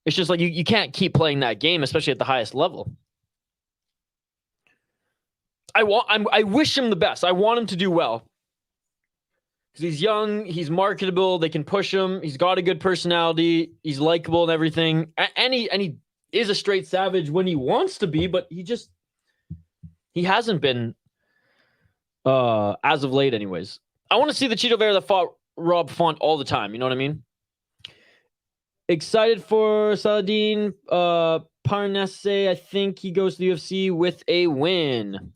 It's just like you can't keep playing that game, especially at the highest level. I wish him the best. I want him to do well. Because he's young, he's marketable, they can push him, he's got a good personality, he's likable and everything. And he is a straight savage when he wants to be, but he hasn't been as of late anyways. I want to see the Chito Vera that fought Rob Font all the time, you know what I mean? Excited for Saladin Parnasse. I think he goes to the UFC with a win.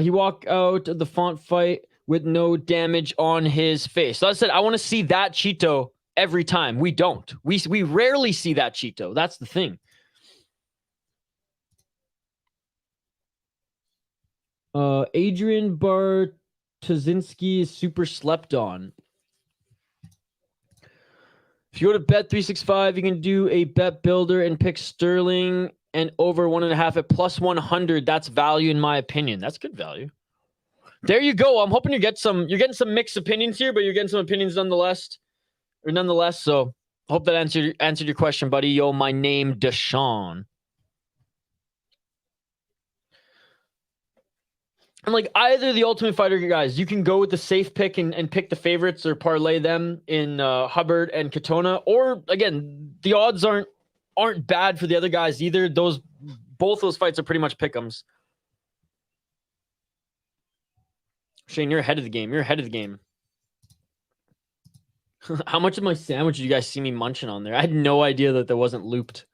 He walked out of the Font fight with no damage on his face. So I said, I want to see that Chito every time. We don't. We rarely see that Chito. That's the thing. Adrian Bartoszynski is super slept on. If you go to Bet365, you can do a bet builder and pick Sterling and over 1.5 at plus 100. That's value in my opinion. That's good value. There you go. I'm hoping you're getting some mixed opinions here, but you're getting some opinions nonetheless. So I hope that answered your question, buddy. Yo, my name Deshaun. And like either the Ultimate Fighter guys, you can go with the safe pick and pick the favorites or parlay them in Hubbard and Katona. Or again, the odds aren't bad for the other guys either. Both those fights are pretty much pick'ems. Shane, you're ahead of the game. You're ahead of the game. How much of my sandwich did you guys see me munching on there? I had no idea that wasn't looped.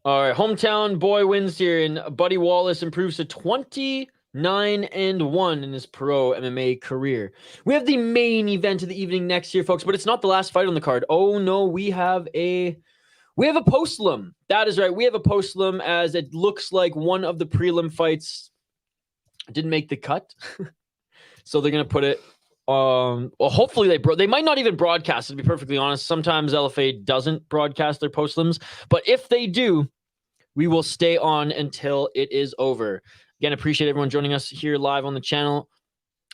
All right, hometown boy wins here, and Buddy Wallace improves to 20 9-1 in his pro MMA career. We have the main event of the evening next year, folks, but it's not the last fight on the card. Oh no, we have a postlim. That is right. We have a postlim, as it looks like one of the prelim fights didn't make the cut. So they're going to put it well, hopefully they might not even broadcast it, to be perfectly honest. Sometimes LFA doesn't broadcast their postlims, but if they do, we will stay on until it is over. Again, appreciate everyone joining us here live on the channel.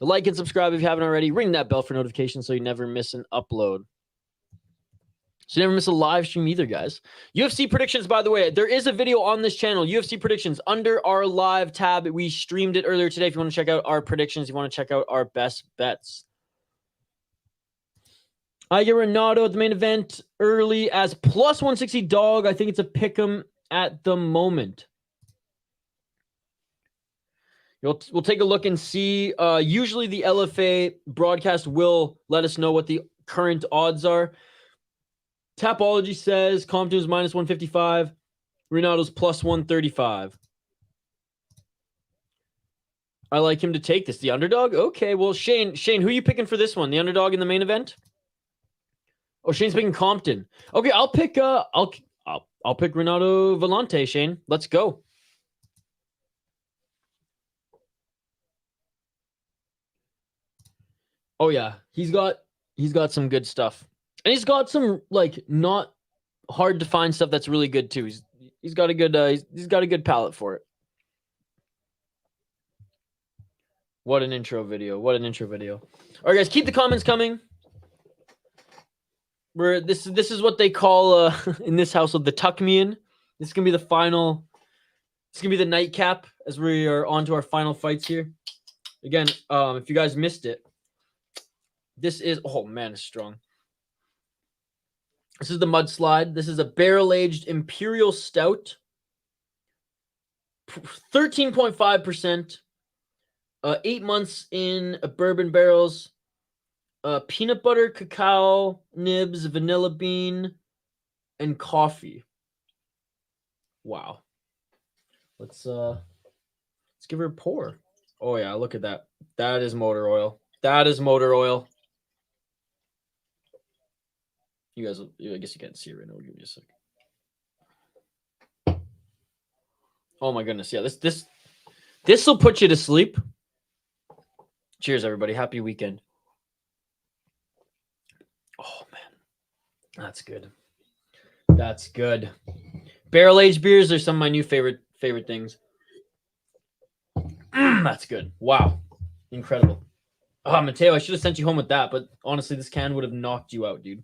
Like and subscribe if you haven't already. Ring that bell for notifications so you never miss an upload. So you never miss a live stream either, guys. UFC predictions, by the way, there is a video on this channel, UFC predictions, under our live tab. We streamed it earlier today. If you want to check out our predictions, you want to check out our best bets. I get Renato at the main event early as plus 160 dog. I think it's a pick'em at the moment. We'll take a look and see. Usually the LFA broadcast will let us know what the current odds are. Tapology says Compton is minus 155. Renato's plus 135. I like him to take this. The underdog? Okay, well, Shane, who are you picking for this one? The underdog in the main event? Oh, Shane's picking Compton. Okay, I'll pick I'll pick Renato Valente, Shane. Let's go. Oh yeah, he's got some good stuff. And he's got some like not hard to find stuff that's really good too. He's got a good he's got a good palette for it. What an intro video. What an intro video. All right, guys, keep the comments coming. This is what they call in this household the tuck me in. This is gonna be the final. It's gonna be the nightcap as we are on to our final fights here. Again, if you guys missed it, this is it's strong. This is the mudslide. This is a barrel-aged Imperial Stout. 13.5%. 8 months in bourbon barrels. Peanut butter, cacao, nibs, vanilla bean, and coffee. Wow. Let's give her a pour. Oh yeah, look at that. That is motor oil. That is motor oil. You guys, I guess you can't see it right now. Give me a sec. Oh my goodness, yeah. This will put you to sleep. Cheers, everybody. Happy weekend. Oh man, that's good. That's good. Barrel aged beers are some of my new favorite things. That's good. Wow, incredible. Oh, Mateo, I should have sent you home with that, but honestly, this can would have knocked you out, dude.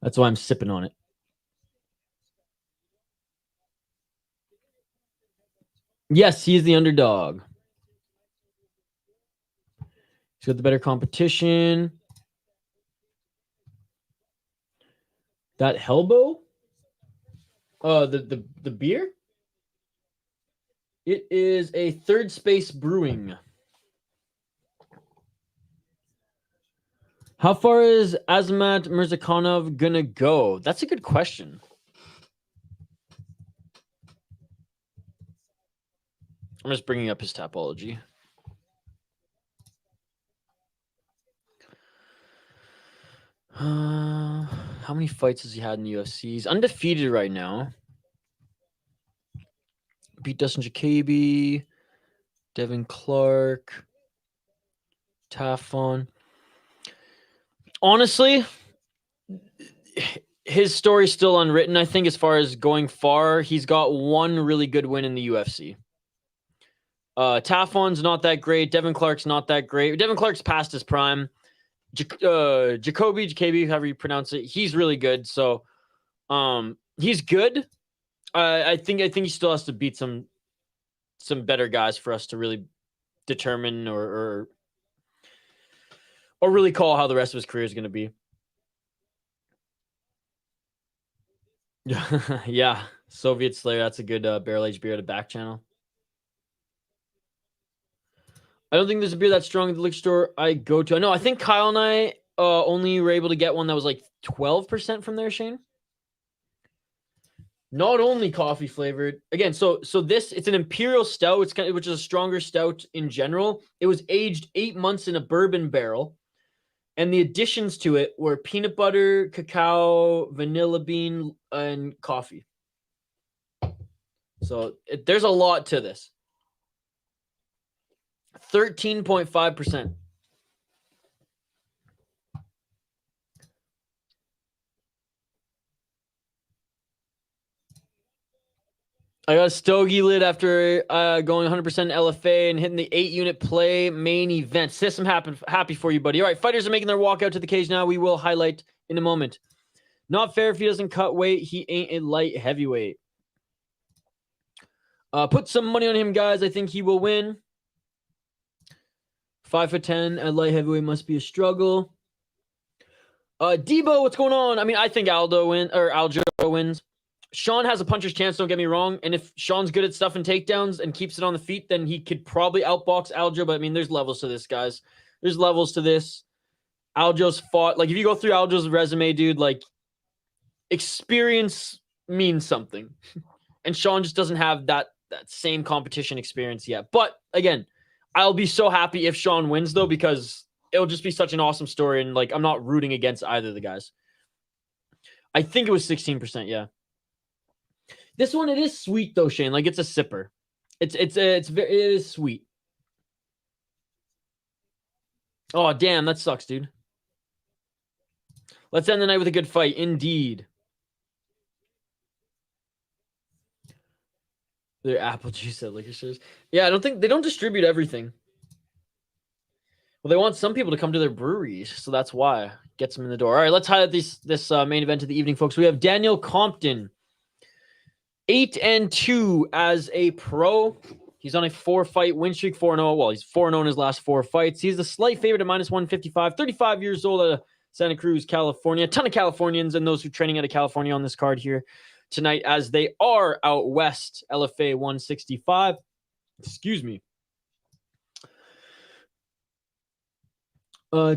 That's why I'm sipping on it. Yes, he is the underdog. He's got the better competition. That Hellbow? The beer? It is a Third Space Brewing. How far is Azamat Mirzakhanov gonna go? That's a good question. I'm just bringing up his topology. How many fights has he had in the UFC? He's undefeated right now. Beat Dustin Jacoby, Devin Clark, Tafon. Honestly, his story's still unwritten. I think as far as going far, he's got one really good win in the UFC. Tafon's not that great. Devin Clark's not that great. Devin Clark's past his prime. Jacoby, however you pronounce it, he's really good. So, he's good. I think he still has to beat some better guys for us to really determine or really call how the rest of his career is going to be. Yeah, Soviet Slayer. That's a good barrel-aged beer at a back channel. I don't think there's a beer that strong at the liquor store I go to. No, I think Kyle and I only were able to get one that was like 12% from there, Shane. Not only coffee flavored. Again, so this, it's an imperial stout. It's kind of, which is a stronger stout in general. It was aged 8 months in a bourbon barrel, and the additions to it were peanut butter, cacao, vanilla bean, and coffee. So there's a lot to this. 13.5%. I got a stogie lid after going 100% LFA and hitting the 8-unit play main event. Sis, I'm happy for you, buddy. All right, fighters are making their walk out to the cage now. We will highlight in a moment. Not fair if he doesn't cut weight. He ain't a light heavyweight. Put some money on him, guys. I think he will win. 5'10" at light heavyweight must be a struggle. Debo, what's going on? I mean, I think Aljo wins. Sean has a puncher's chance, don't get me wrong. And if Sean's good at stuffing takedowns and keeps it on the feet, then he could probably outbox Aljo. But I mean, there's levels to this, guys. There's levels to this. Aljo's fought. Like, if you go through Aljo's resume, dude, like, experience means something. And Sean just doesn't have that same competition experience yet. But again, I'll be so happy if Sean wins, though, because it'll just be such an awesome story. And like, I'm not rooting against either of the guys. I think it was 16%. Yeah. This one, it is sweet though, Shane. Like, it's a sipper. It is sweet. Oh, damn, that sucks, dude. Let's end the night with a good fight, indeed. Their apple juice at liquor stores. Yeah, I don't think they don't distribute everything. Well, they want some people to come to their breweries, so that's why. Gets them in the door. All right, let's highlight this main event of the evening, folks. We have Daniel Compton. 8-2 as a pro. He's on a 4-fight win streak, 4-0. Well, he's 4-0 in his last 4 fights. He's the slight favorite at -155. 35 years old out of Santa Cruz, California. A ton of Californians and those who are training out of California on this card here tonight, as they are out west, LFA 165. Excuse me.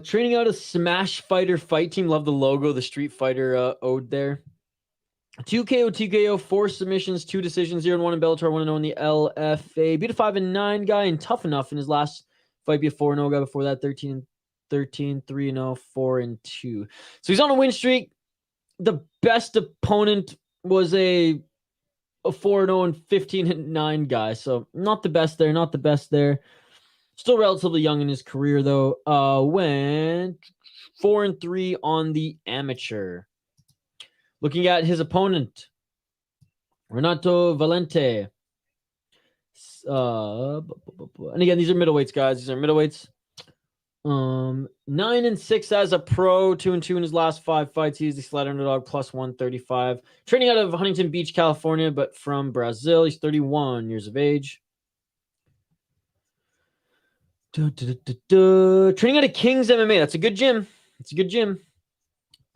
Training out of Smash Fighter Fight Team. Love the logo, the Street Fighter ode there. 2 KO, TKO, 4 submissions, 2 decisions, 0-1 in Bellator, 1-0 in the LFA. Beat a 5-9 guy and tough enough in his last fight. Be a 4-0 guy before that, 13-13, 3-0, 4-2. So he's on a win streak. The best opponent was a 4-0 and 15-9 guy. So not the best there, not the best there. Still relatively young in his career, though. Went 4-3 on the amateur. Looking at his opponent, Renato Valente. And again, these are middleweights, guys. These are middleweights. 9-6 as a pro, 2-2 in his last 5 fights. He's the slight underdog, +135. Training out of Huntington Beach, California, but from Brazil. He's 31 years of age. Training out of King's MMA. That's a good gym. It's a good gym.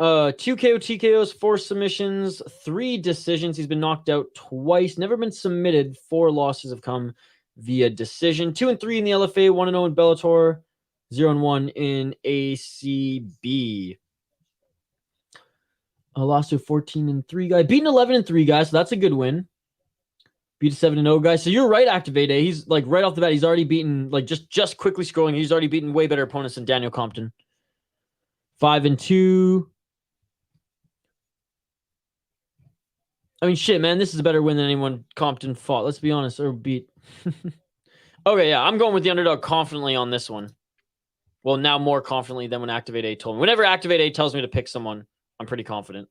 2 KO, TKOs, 4 submissions, 3 decisions. He's been knocked out twice. Never been submitted. 4 losses have come via decision. 2-3 in the LFA, 1-0 in Bellator, 0-1 in ACB. Lost to a 14-3 guy. Beaten 11-3 guy, so that's a good win. Beat a 7-0 guy. So you're right, Activate A. He's like right off the bat, he's already beaten, like just quickly scrolling, he's already beaten way better opponents than Daniel Compton. 5-2. I mean, shit, man, this is a better win than anyone Compton fought. Let's be honest, or beat. Okay, yeah, I'm going with the underdog confidently on this one. Well, now more confidently than when Activate A told me. Whenever Activate A tells me to pick someone, I'm pretty confident.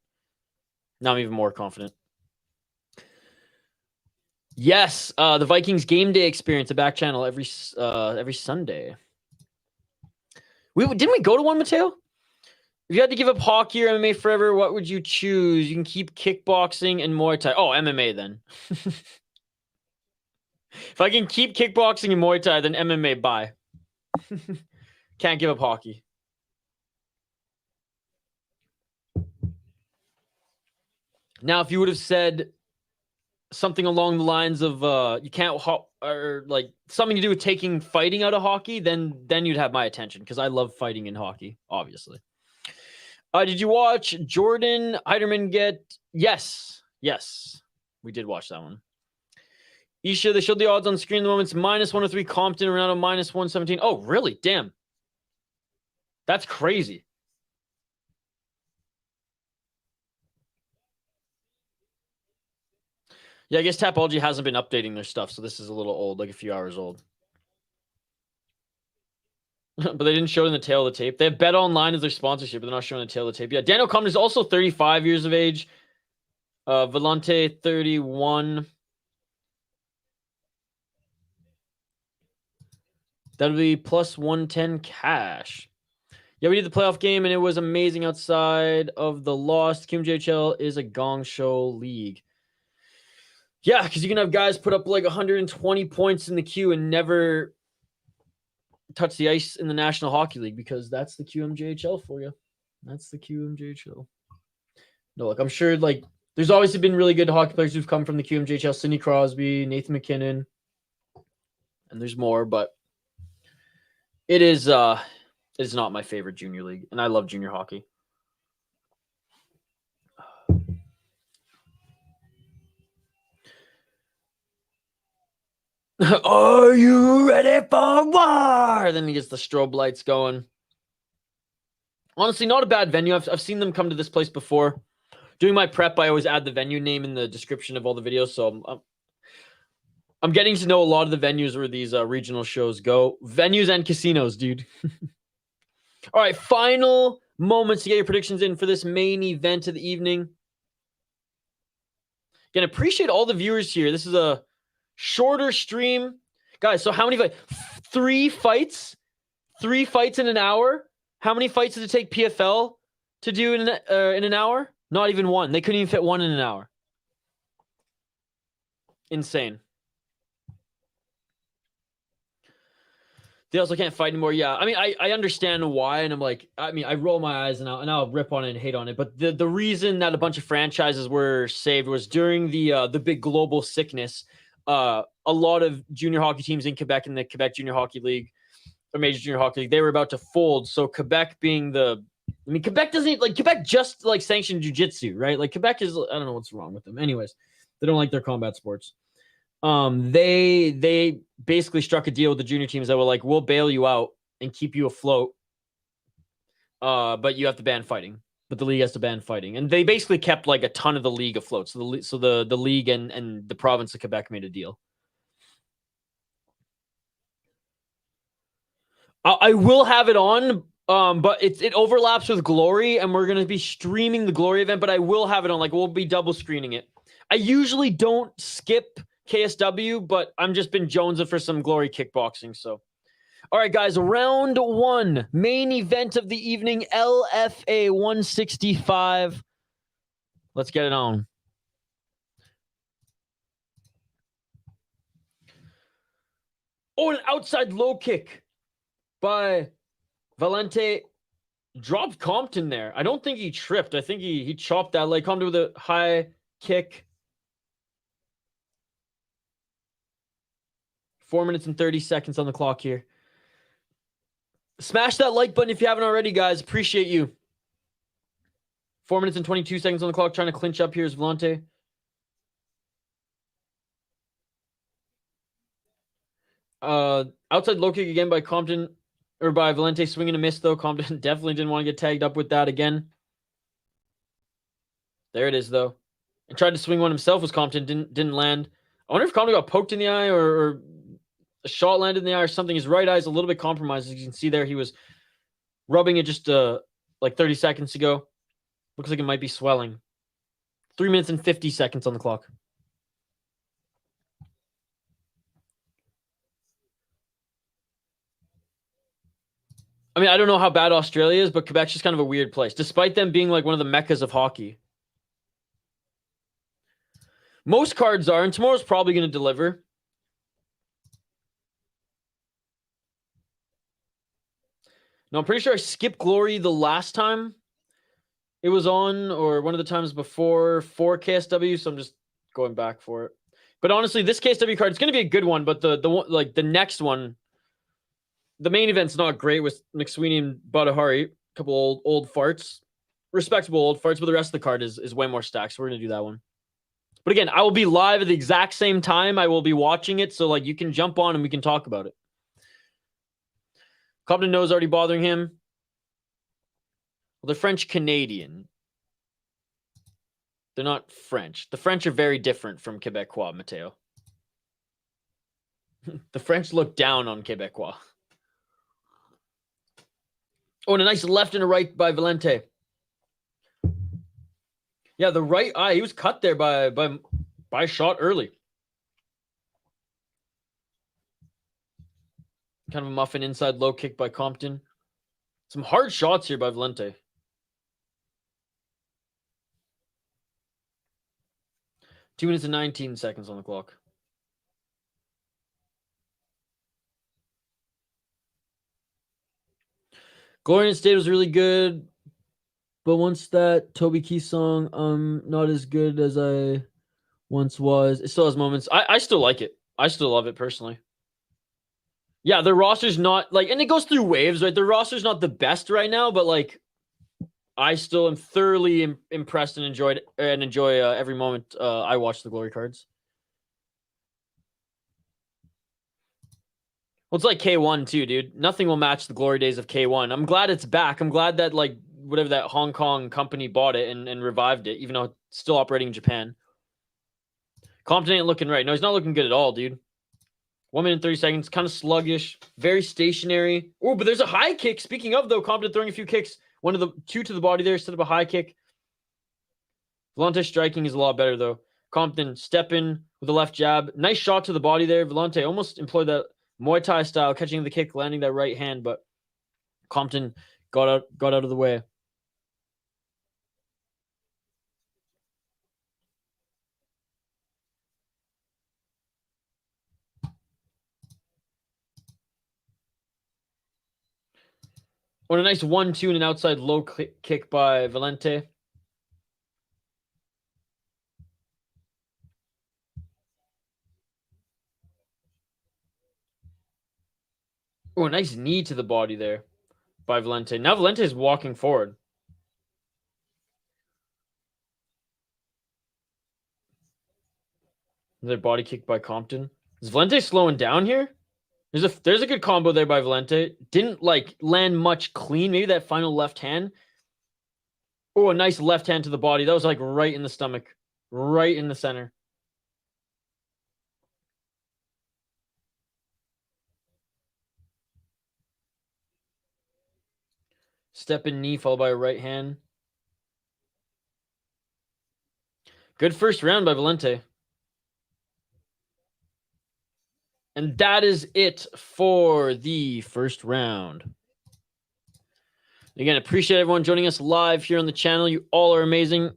Now I'm even more confident. Yes, the Vikings game day experience, a back channel every Sunday. Didn't we go to one, Mateo? If you had to give up hockey or MMA forever, what would you choose? You can keep kickboxing and Muay Thai. Oh, MMA then. If I can keep kickboxing and Muay Thai, then MMA, bye. Can't give up hockey. Now, if you would have said something along the lines of you can't or like something to do with taking fighting out of hockey, then you'd have my attention, because I love fighting in hockey, obviously. Did you watch Jordan Heiderman get... Yes. We did watch that one. Isha, they showed the odds on screen at the moment. It's -103 Compton, Renato -117. Oh, really? Damn. That's crazy. Yeah, I guess Tapology hasn't been updating their stuff, so this is a little old, like a few hours old. But they didn't show it in the tail of the tape. They have Bet Online as their sponsorship, but they're not showing the tail of the tape. Yeah, Daniel Compton is also 35 years of age. Valente, 31. That'll be +110 cash. Yeah, we did the playoff game, and it was amazing outside of the loss. QMJHL is a gong show league. Yeah, because you can have guys put up like 120 points in the queue and never touch the ice in the National Hockey League, because that's the QMJHL for you. That's the QMJHL. No, look, I'm sure like there's obviously been really good hockey players who've come from the QMJHL. Sidney Crosby, Nathan McKinnon, and there's more, but it is not my favorite junior league, and I love junior hockey. Are you ready for war? Then he gets the strobe lights going. Honestly, not a bad venue. I've seen them come to this place before. Doing my prep, I always add the venue name in the description of all the videos, so I'm getting to know a lot of the venues where these regional shows go. Venues and casinos, dude. All right, final moments to get your predictions in for this main event of the evening. Again, appreciate all the viewers here. This is a shorter stream. Guys, so how many fights? 3 fights? 3 fights in an hour? How many fights did it take PFL to do in an hour? Not even one. They couldn't even fit one in an hour. Insane. They also can't fight anymore. Yeah, I mean, I understand why, and I'm like, I mean, I roll my eyes and I'll rip on it and hate on it. But the reason that a bunch of franchises were saved was during the big global sickness. A lot of junior hockey teams in Quebec, in the Quebec Junior Hockey League or Major Junior Hockey League, they were about to fold. So Quebec being Quebec doesn't Quebec just like sanctioned jiu-jitsu, right? Like Quebec is, I don't know what's wrong with them. Anyways, they don't like their combat sports. They basically struck a deal with the junior teams that were like, we'll bail you out and keep you afloat. But you have to ban fighting. But the league has to ban fighting. And they basically kept like a ton of the league afloat. So the league and the province of Quebec made a deal. I will have it on, but it overlaps with Glory, and we're going to be streaming the Glory event, but I will have it on. Like, we'll be double screening it. I usually don't skip KSW, but I'm just been jonesing for some Glory kickboxing. So, all right, guys, round 1, main event of the evening, LFA 165. Let's get it on. Oh, an outside low kick by Valente. Dropped Compton there. I don't think he tripped. I think he chopped that leg. Compton with a high kick. 4 minutes and 30 seconds on the clock here. Smash that like button if you haven't already, guys. Appreciate you. 4 minutes and 22 seconds on the clock. Trying to clinch up here is Valente. Outside low kick again by Compton, or by Valente, swing and a miss, though. Compton definitely didn't want to get tagged up with that again. There it is, though. And tried to swing one himself was Compton. Didn't land. I wonder if Compton got poked in the eye or a shot landed in the eye or something. His right eye is a little bit compromised. As you can see there, he was rubbing it just like 30 seconds ago. Looks like it might be swelling. 3 minutes and 50 seconds on the clock. I mean, I don't know how bad Australia is, but Quebec's just kind of a weird place, despite them being like one of the meccas of hockey. Most cards are, and tomorrow's probably going to deliver. No, I'm pretty sure I skipped Glory the last time it was on, or one of the times before for KSW, so I'm just going back for it. But honestly, this KSW card is going to be a good one, but the next one, the main event's not great with McSweeney and Badahari, a couple old farts, respectable old farts, but the rest of the card is way more stacked, so we're going to do that one. But again, I will be live at the exact same time. I will be watching it, so like you can jump on and we can talk about it. Compton nose already bothering him. Well, they're French-Canadian. They're not French. The French are very different from Quebecois, Mateo. The French look down on Quebecois. Oh, and a nice left and a right by Valente. Yeah, the right eye. He was cut there by a shot early. Kind of a muffin inside low kick by Compton. Some hard shots here by Valente. Two minutes and 19 seconds on the clock. Glory in State was really good. But once that Toby Keith song, not as good as I once was. It still has moments. I still like it. I still love it personally. Yeah, their roster's not like, and it goes through waves, right? Their roster's not the best right now, but like, I still am thoroughly impressed and enjoy every moment I watch the Glory cards. Well, it's like K1 too, dude. Nothing will match the glory days of K1. I'm glad it's back. I'm glad that like whatever that Hong Kong company bought it and revived it, even though it's still operating in Japan. Compton ain't looking right. No, he's not looking good at all, dude. 1 minute 30 seconds, kind of sluggish, very stationary. Oh, but there's a high kick. Speaking of though, Compton throwing a few kicks. One of the two to the body there instead of a high kick. Valente striking is a lot better though. Compton stepping with the left jab. Nice shot to the body there. Valente almost employed that Muay Thai style, catching the kick, landing that right hand, but Compton got out of the way. On a nice 1-2 and an outside low kick by Valente. Oh, a nice knee to the body there by Valente. Now Valente is walking forward. Another body kick by Compton. Is Valente slowing down here? There's a good combo there by Valente. Didn't like land much clean. Maybe that final left hand. Oh, a nice left hand to the body. That was like right in the stomach. Right in the center. Step in knee followed by a right hand. Good first round by Valente. And that is it for the first round. Again, appreciate everyone joining us live here on the channel. You all are amazing.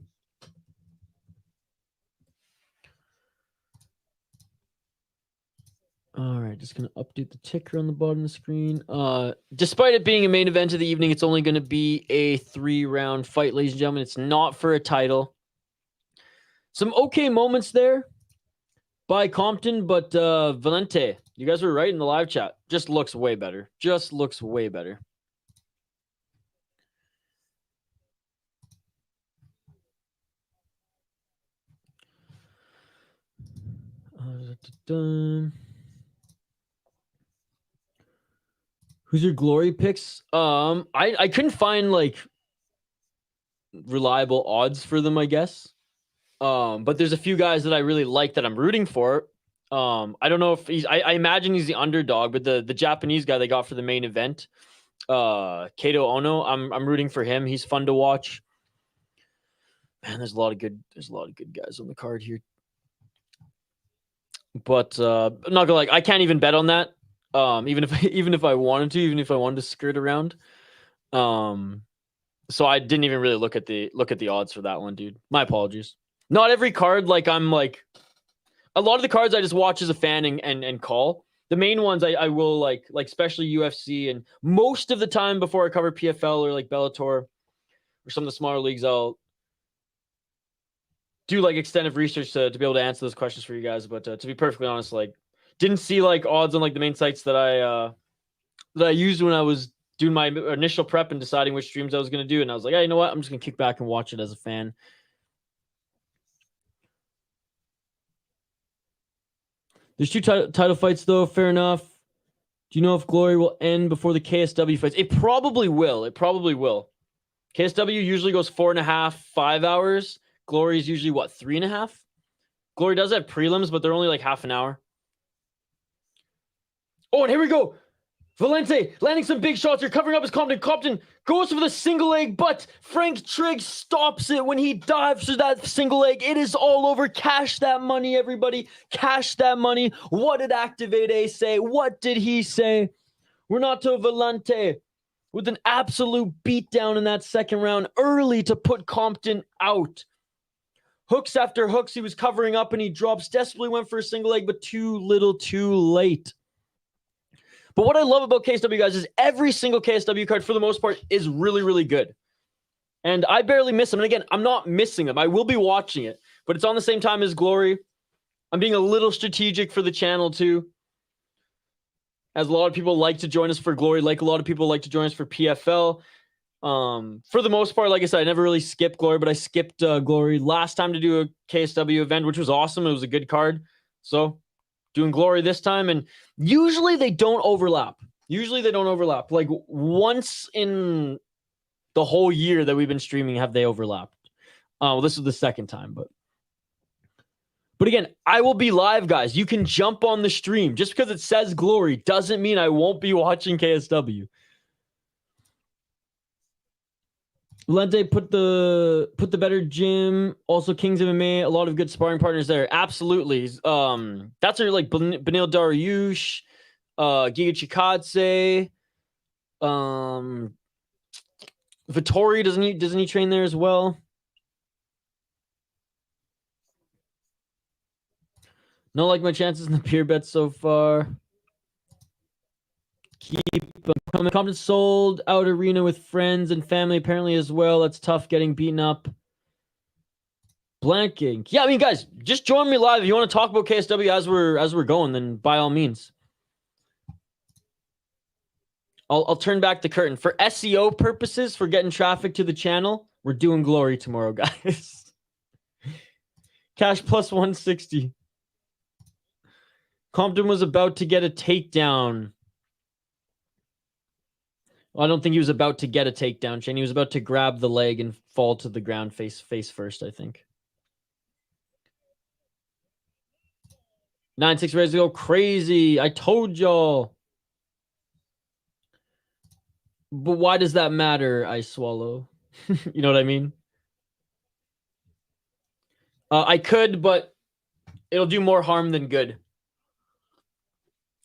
All right, just going to update the ticker on the bottom of the screen. Despite it being a main event of the evening, it's only going to be a 3-round fight, ladies and gentlemen. It's not for a title. Some okay moments there by Compton, but Valente, you guys were right in the live chat. Just looks way better. Just looks way better. Who's your glory picks? I couldn't find like reliable odds for them, I guess. But there's a few guys that I really like that I'm rooting for. I don't know if I imagine he's the underdog, but the Japanese guy they got for the main event, Kato Ono, I'm rooting for him. He's fun to watch. Man, there's a lot of good guys on the card here. But I'm not gonna like I can't even bet on that. Even if I wanted to skirt around. So I didn't even really look at the odds for that one, dude. My apologies. Not every card, like I'm like a lot of the cards I just watch as a fan and call. The main ones I will like especially UFC, and most of the time before I cover PFL or like Bellator or some of the smaller leagues, I'll do like extensive research to be able to answer those questions for you guys. But to be perfectly honest, like didn't see like odds on like the main sites that I used when I was doing my initial prep and deciding which streams I was going to do. And I was like, hey, you know what? I'm just going to kick back and watch it as a fan. There's two title fights, though. Fair enough. Do you know if Glory will end before the KSW fights? It probably will. It probably will. KSW usually goes 4.5, 5 hours. Glory is usually, what, 3.5? Glory does have prelims, but they're only like half an hour. Oh, and here we go. Valente landing some big shots here, covering up his Compton. Compton goes for the single leg, but Frank Trigg stops it when he dives for that single leg. It is all over. Cash that money, everybody. Cash that money. What did Activate A say? What did he say? Renato Valente with an absolute beatdown in that second round early to put Compton out. Hooks after hooks, he was covering up and he drops. Desperately went for a single leg, but too little, too late. But what I love about KSW, guys, is every single KSW card, for the most part, is really, really good. And I barely miss them. And again, I'm not missing them. I will be watching it. But it's on the same time as Glory. I'm being a little strategic for the channel, too. As a lot of people like to join us for Glory, like a lot of people like to join us for PFL. For the most part, like I said, I never really skipped Glory, but I skipped Glory last time to do a KSW event, which was awesome. It was a good card. So doing Glory this time, and usually they don't overlap. Like once in the whole year that we've been streaming have they overlapped. Well, this is the second time, but again, I will be live, guys. You can jump on the stream. Just because it says Glory doesn't mean I won't be watching KSW. Lente put the better gym. Also, Kings MMA, a lot of good sparring partners there. Absolutely. That's like Benil Dariush, Giga Chikadze, Vittori, doesn't he train there as well? No, like my chances in the peer bets so far. Keep coming. Compton sold out arena with friends and family apparently as well. That's tough getting beaten up. Blanking. Yeah, I mean, guys, just join me live. If you want to talk about KSW as we're going, then by all means. I'll turn back the curtain. For SEO purposes, for getting traffic to the channel, we're doing Glory tomorrow, guys. Cash plus 160. Compton was about to get a takedown. Well, I don't think he was about to get a takedown, Shane. He was about to grab the leg and fall to the ground face first, I think. 9-6 ready to go. Crazy. I told y'all. But why does that matter, I swallow? You know what I mean? I could, but it'll do more harm than good.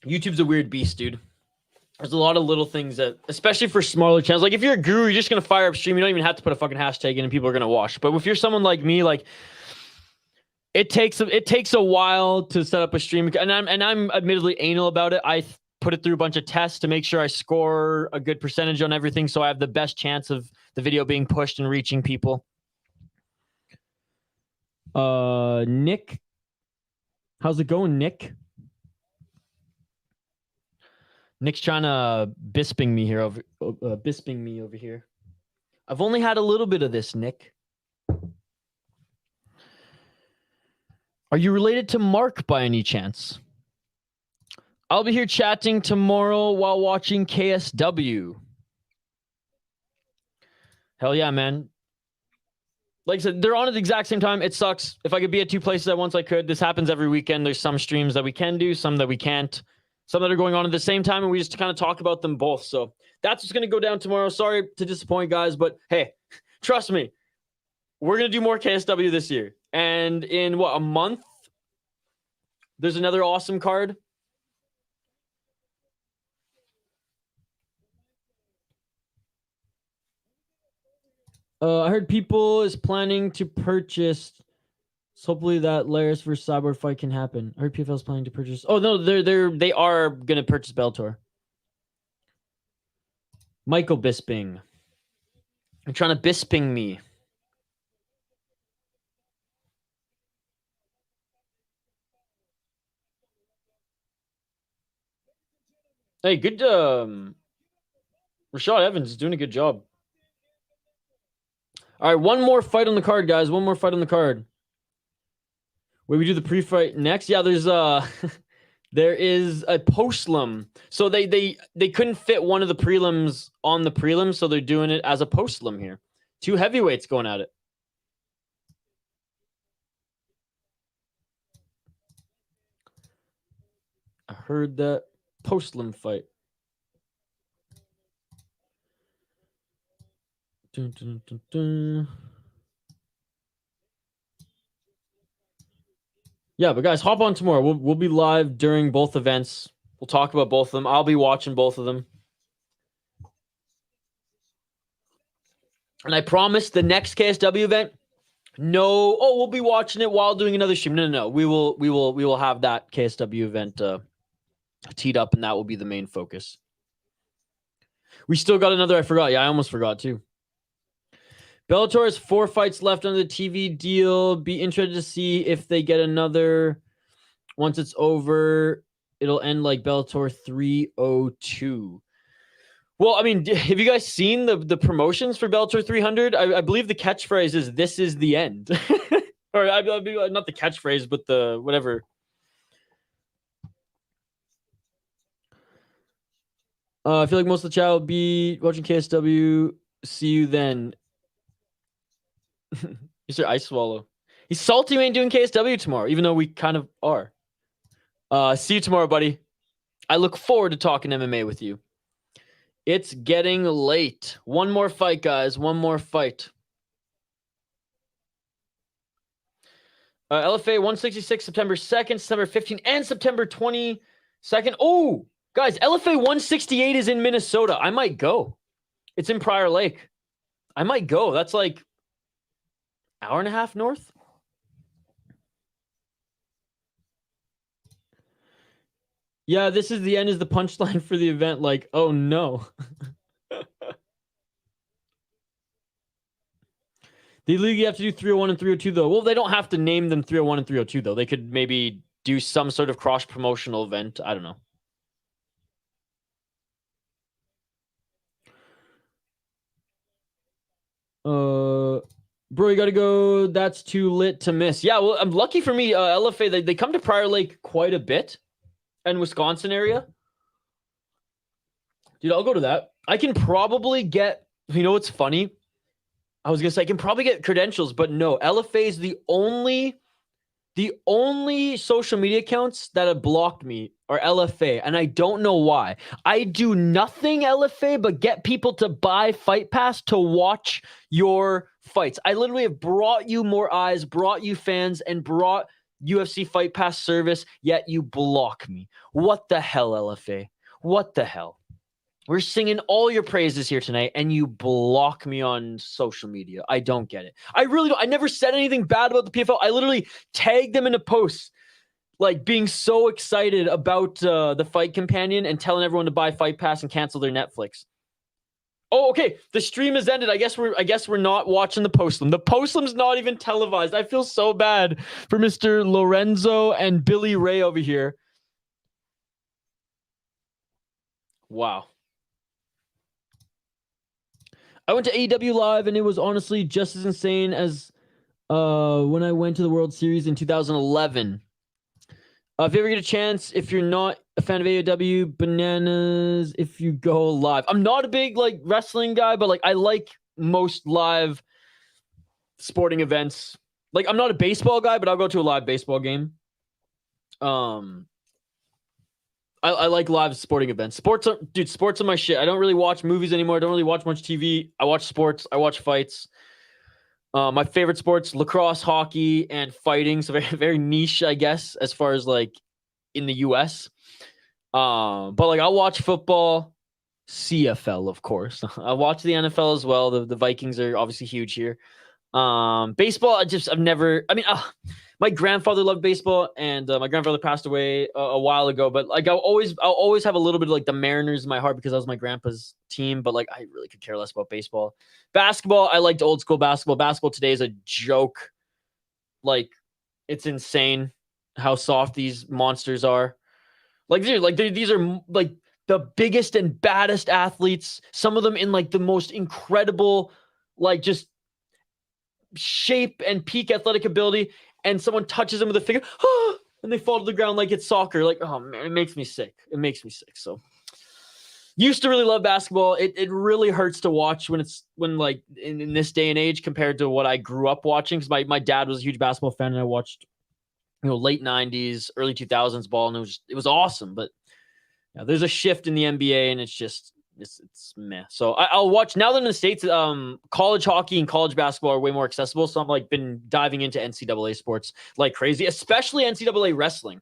YouTube's a weird beast, dude. There's a lot of little things that, especially for smaller channels, like if you're a guru, you're just going to fire up stream. You don't even have to put a fucking hashtag in and people are going to watch. But if you're someone like me, like it takes a while to set up a stream. And I'm admittedly anal about it. I put it through a bunch of tests to make sure I score a good percentage on everything. So I have the best chance of the video being pushed and reaching people. Nick. How's it going, Nick? Nick's trying to bisping me over here. I've only had a little bit of this, Nick. Are you related to Mark by any chance? I'll be here chatting tomorrow while watching KSW. Hell yeah, man. Like I said, they're on at the exact same time. It sucks. If I could be at two places at once, I could. This happens every weekend. There's some streams that we can do, some that we can't. Some that are going on at the same time, and we just kind of talk about them both. So that's what's going to go down tomorrow. Sorry to disappoint, guys, but hey, trust me, we're going to do more KSW this year. And in, what, a month, there's another awesome card. I heard people is planning to purchase. So hopefully that Laris versus Cyborg fight can happen. I heard PFL is planning to purchase. Oh no, they are gonna purchase Bellator. Michael Bisping. You're trying to Bisping me. Hey, good. Rashad Evans is doing a good job. All right, one more fight on the card, guys. One more fight on the card. Wait, we do the pre-fight next? Yeah, there's There is a postlim. So they couldn't fit one of the prelims on the prelims, so they're doing it as a postlim here. 2 heavyweights going at it. I heard that postlim fight. Dun, dun, dun, dun. Yeah, but guys, hop on tomorrow. We'll be live during both events. We'll talk about both of them. I'll be watching both of them. And I promise the next KSW event, we'll be watching it while doing another stream. No. We will have that KSW event teed up, and that will be the main focus. We still got another, I forgot. Yeah, I almost forgot too. Bellator has 4 fights left under the TV deal. Be interested to see if they get another. Once it's over, it'll end like Bellator 302. Well, I mean, have you guys seen the promotions for Bellator 300? I believe the catchphrase is "This is the end," or not the catchphrase, but the whatever. I feel like most of the chat will be watching KSW. See you then. Mr. Ice Swallow. He's salty we ain't doing KSW tomorrow, even though we kind of are. See you tomorrow, buddy. I look forward to talking MMA with you. It's getting late. One more fight, guys. One more fight. LFA 166, September 2nd, September 15th, and September 22nd. Oh, guys, LFA 168 is in Minnesota. I might go. It's in Prior Lake. I might go. That's like hour and a half north. Yeah, this is the end is the punchline for the event. Like, oh no. The league, you have to do 301 and 302 though. Well, they don't have to name them 301 and 302 though. They could maybe do some sort of cross promotional event. I don't know. Bro, you gotta go. That's too lit to miss. Yeah, well, I'm lucky for me. LFA, they come to Prior Lake quite a bit. And Wisconsin area. Dude, I'll go to that. I can probably get, you know what's funny? I was going to say I can probably get credentials, but no. LFA is the only social media accounts that have blocked me are LFA, and I don't know why. I do nothing LFA but get people to buy Fight Pass to watch your fights. I literally have brought you more eyes, brought you fans, and brought UFC Fight Pass service, yet you block me. What the hell, LFA? What the hell? We're singing all your praises here tonight, and you block me on social media. I don't get it. I really don't. I never said anything bad about the PFL. I literally tagged them in a post, like being so excited about the Fight Companion and telling everyone to buy Fight Pass and cancel their Netflix. Oh, okay. The stream has ended. I guess we're not watching the postlim. The postlim's not even televised. I feel so bad for Mr. Lorenzo and Billy Ray over here. Wow. I went to AEW Live and it was honestly just as insane as when I went to the World Series in 2011. If you ever get a chance, if you're not a fan of AEW, bananas if you go live. I'm not a big like wrestling guy, but like I like most live sporting events. Like I'm not a baseball guy, but I'll go to a live baseball game. I like live sporting events. Sports are my shit. I don't really watch movies anymore. I don't really watch much TV. I watch sports. I watch fights. My favorite sports, lacrosse, hockey, and fighting. So very, very niche, I guess, as far as like in the US. But like I'll watch football, CFL, of course. I watch the NFL as well. The Vikings are obviously huge here. Baseball, my grandfather loved baseball, and my grandfather passed away a while ago. But like I'll always have a little bit of like the Mariners in my heart because that was my grandpa's team. But like I really could care less about baseball. Basketball, I liked old school basketball. Basketball today is a joke. Like it's insane how soft these monsters are. Like these are like the biggest and baddest athletes. Some of them in like the most incredible, like just shape and peak athletic ability. And someone touches them with a finger. and they fall to the ground like it's soccer. Like, oh man, it makes me sick. It makes me sick. So used to really love basketball. It really hurts to watch when like in this day and age compared to what I grew up watching. Because my dad was a huge basketball fan, and I watched late 90s, early 2000s ball, and it was awesome. But there's a shift in the NBA, and it's meh. So I'll watch now that in the States, college hockey and college basketball are way more accessible. So I'm like been diving into NCAA sports like crazy, especially NCAA wrestling.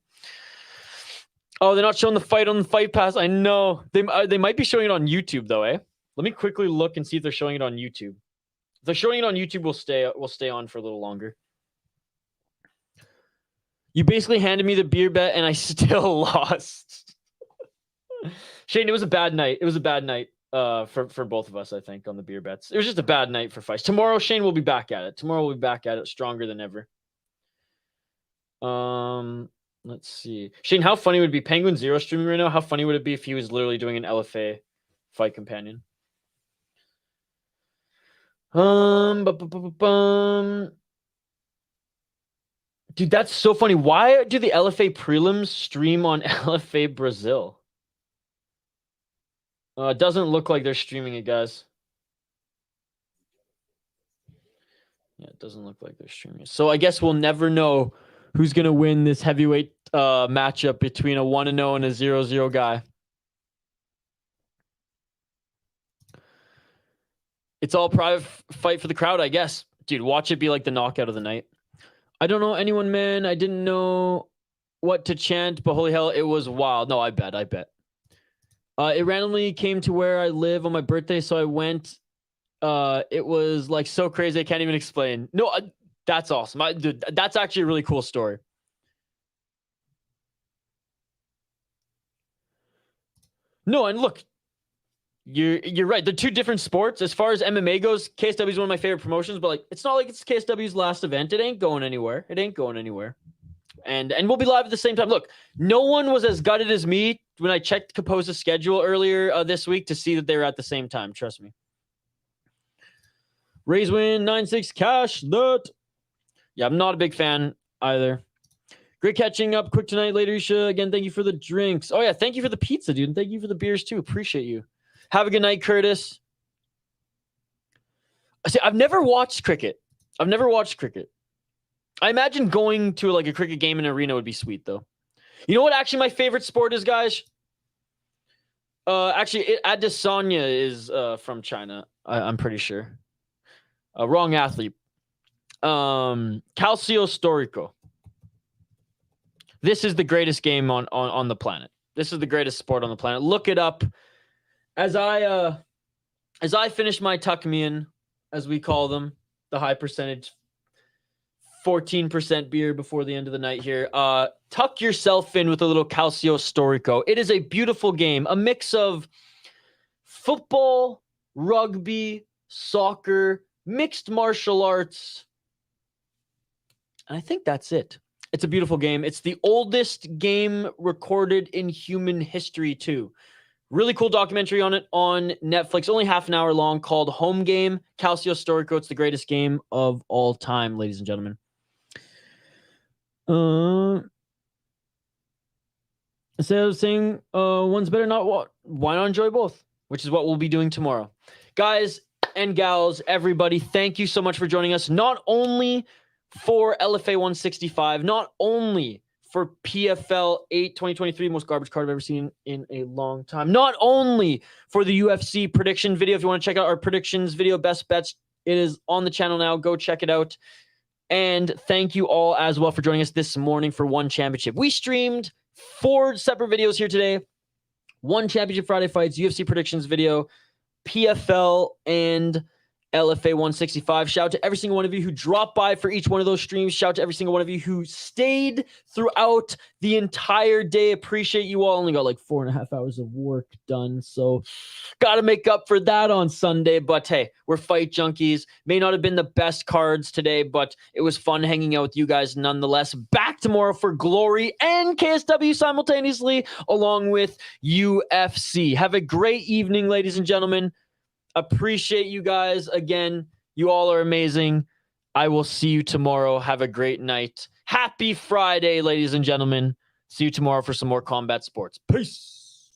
Oh, they're not showing the fight on the Fight Pass. I know they might be showing it on YouTube though, eh? Let me quickly look and see if they're showing it on YouTube. If they're showing it on YouTube, we'll stay on for a little longer. You basically handed me the beer bet, and I still lost. Shane, it was a bad night. It was a bad night for both of us, I think, on the beer bets. It was just a bad night for fights. Tomorrow, Shane will be back at it. Tomorrow we'll be back at it, stronger than ever. Let's see. Shane, how funny would it be? Penguin Zero streaming right now? How funny would it be if he was literally doing an LFA fight companion? Dude, that's so funny. Why do the LFA prelims stream on LFA Brazil? It doesn't look like they're streaming it, guys. Yeah, it doesn't look like they're streaming it. So I guess we'll never know who's going to win this heavyweight matchup between a 1-0 and a 0-0 guy. It's all private fight for the crowd, I guess. Dude, watch it be like the knockout of the night. I don't know anyone, man. I didn't know what to chant, but holy hell, it was wild. No, I bet. It randomly came to where I live on my birthday, so I went. It was like so crazy, I can't even explain. No, that's awesome. Dude, that's actually a really cool story. No, and look, you're right. They're two different sports. As far as MMA goes, KSW is one of my favorite promotions, but like it's not like it's KSW's last event. It ain't going anywhere. And we'll be live at the same time. Look, no one was as gutted as me when I checked Caposa's schedule earlier this week to see that they were at the same time. Trust me. Raise win 9-6 cash. Yeah, I'm not a big fan either. Great catching up quick tonight, later, Isha. Again, thank you for the drinks. Oh yeah, thank you for the pizza, dude. And thank you for the beers too. Appreciate you. Have a good night, Curtis. See, I've never watched cricket. I imagine going to like a cricket game in an arena would be sweet, though. You know what? Actually, my favorite sport is, guys. Actually, Adesanya is from China. I'm pretty sure. Wrong athlete. Calcio Storico. This is the greatest game on the planet. This is the greatest sport on the planet. Look it up. As I finish my tuck-me-in, as we call them, the high percentage 14% beer before the end of the night here. Tuck yourself in with a little Calcio Storico. It is a beautiful game, a mix of football, rugby, soccer, mixed martial arts. And I think that's it. It's a beautiful game. It's the oldest game recorded in human history, too. Really cool documentary on it on Netflix, only half an hour long, called Home Game, Calcio Storico. It's the greatest game of all time, ladies and gentlemen. Instead of saying one's better, not what? Why not enjoy both? Which is what we'll be doing tomorrow. Guys and gals, everybody, thank you so much for joining us. Not only for LFA 165, not only for PFL 8 2023, most garbage card I've ever seen in a long time. Not only for the UFC prediction video. If you want to check out our predictions video, best bets, it is on the channel now. Go check it out. And thank you all as well for joining us this morning for One Championship. We streamed 4 separate videos here today. One Championship Friday fights, UFC predictions video, PFL, and LFA 165. Shout out to every single one of you who dropped by for each one of those streams. Shout out to every single one of you who stayed throughout the entire day. Appreciate you all. Only got like 4.5 hours of work done, so got to make up for that on Sunday. But hey, we're fight junkies. May not have been the best cards today, but it was fun hanging out with you guys nonetheless. Back tomorrow for Glory and KSW simultaneously, along with UFC. Have a great evening, ladies and gentlemen. Appreciate you guys again. You all are amazing. I will see you tomorrow. Have a great night. Happy Friday, ladies and gentlemen. See you tomorrow for some more combat sports. Peace.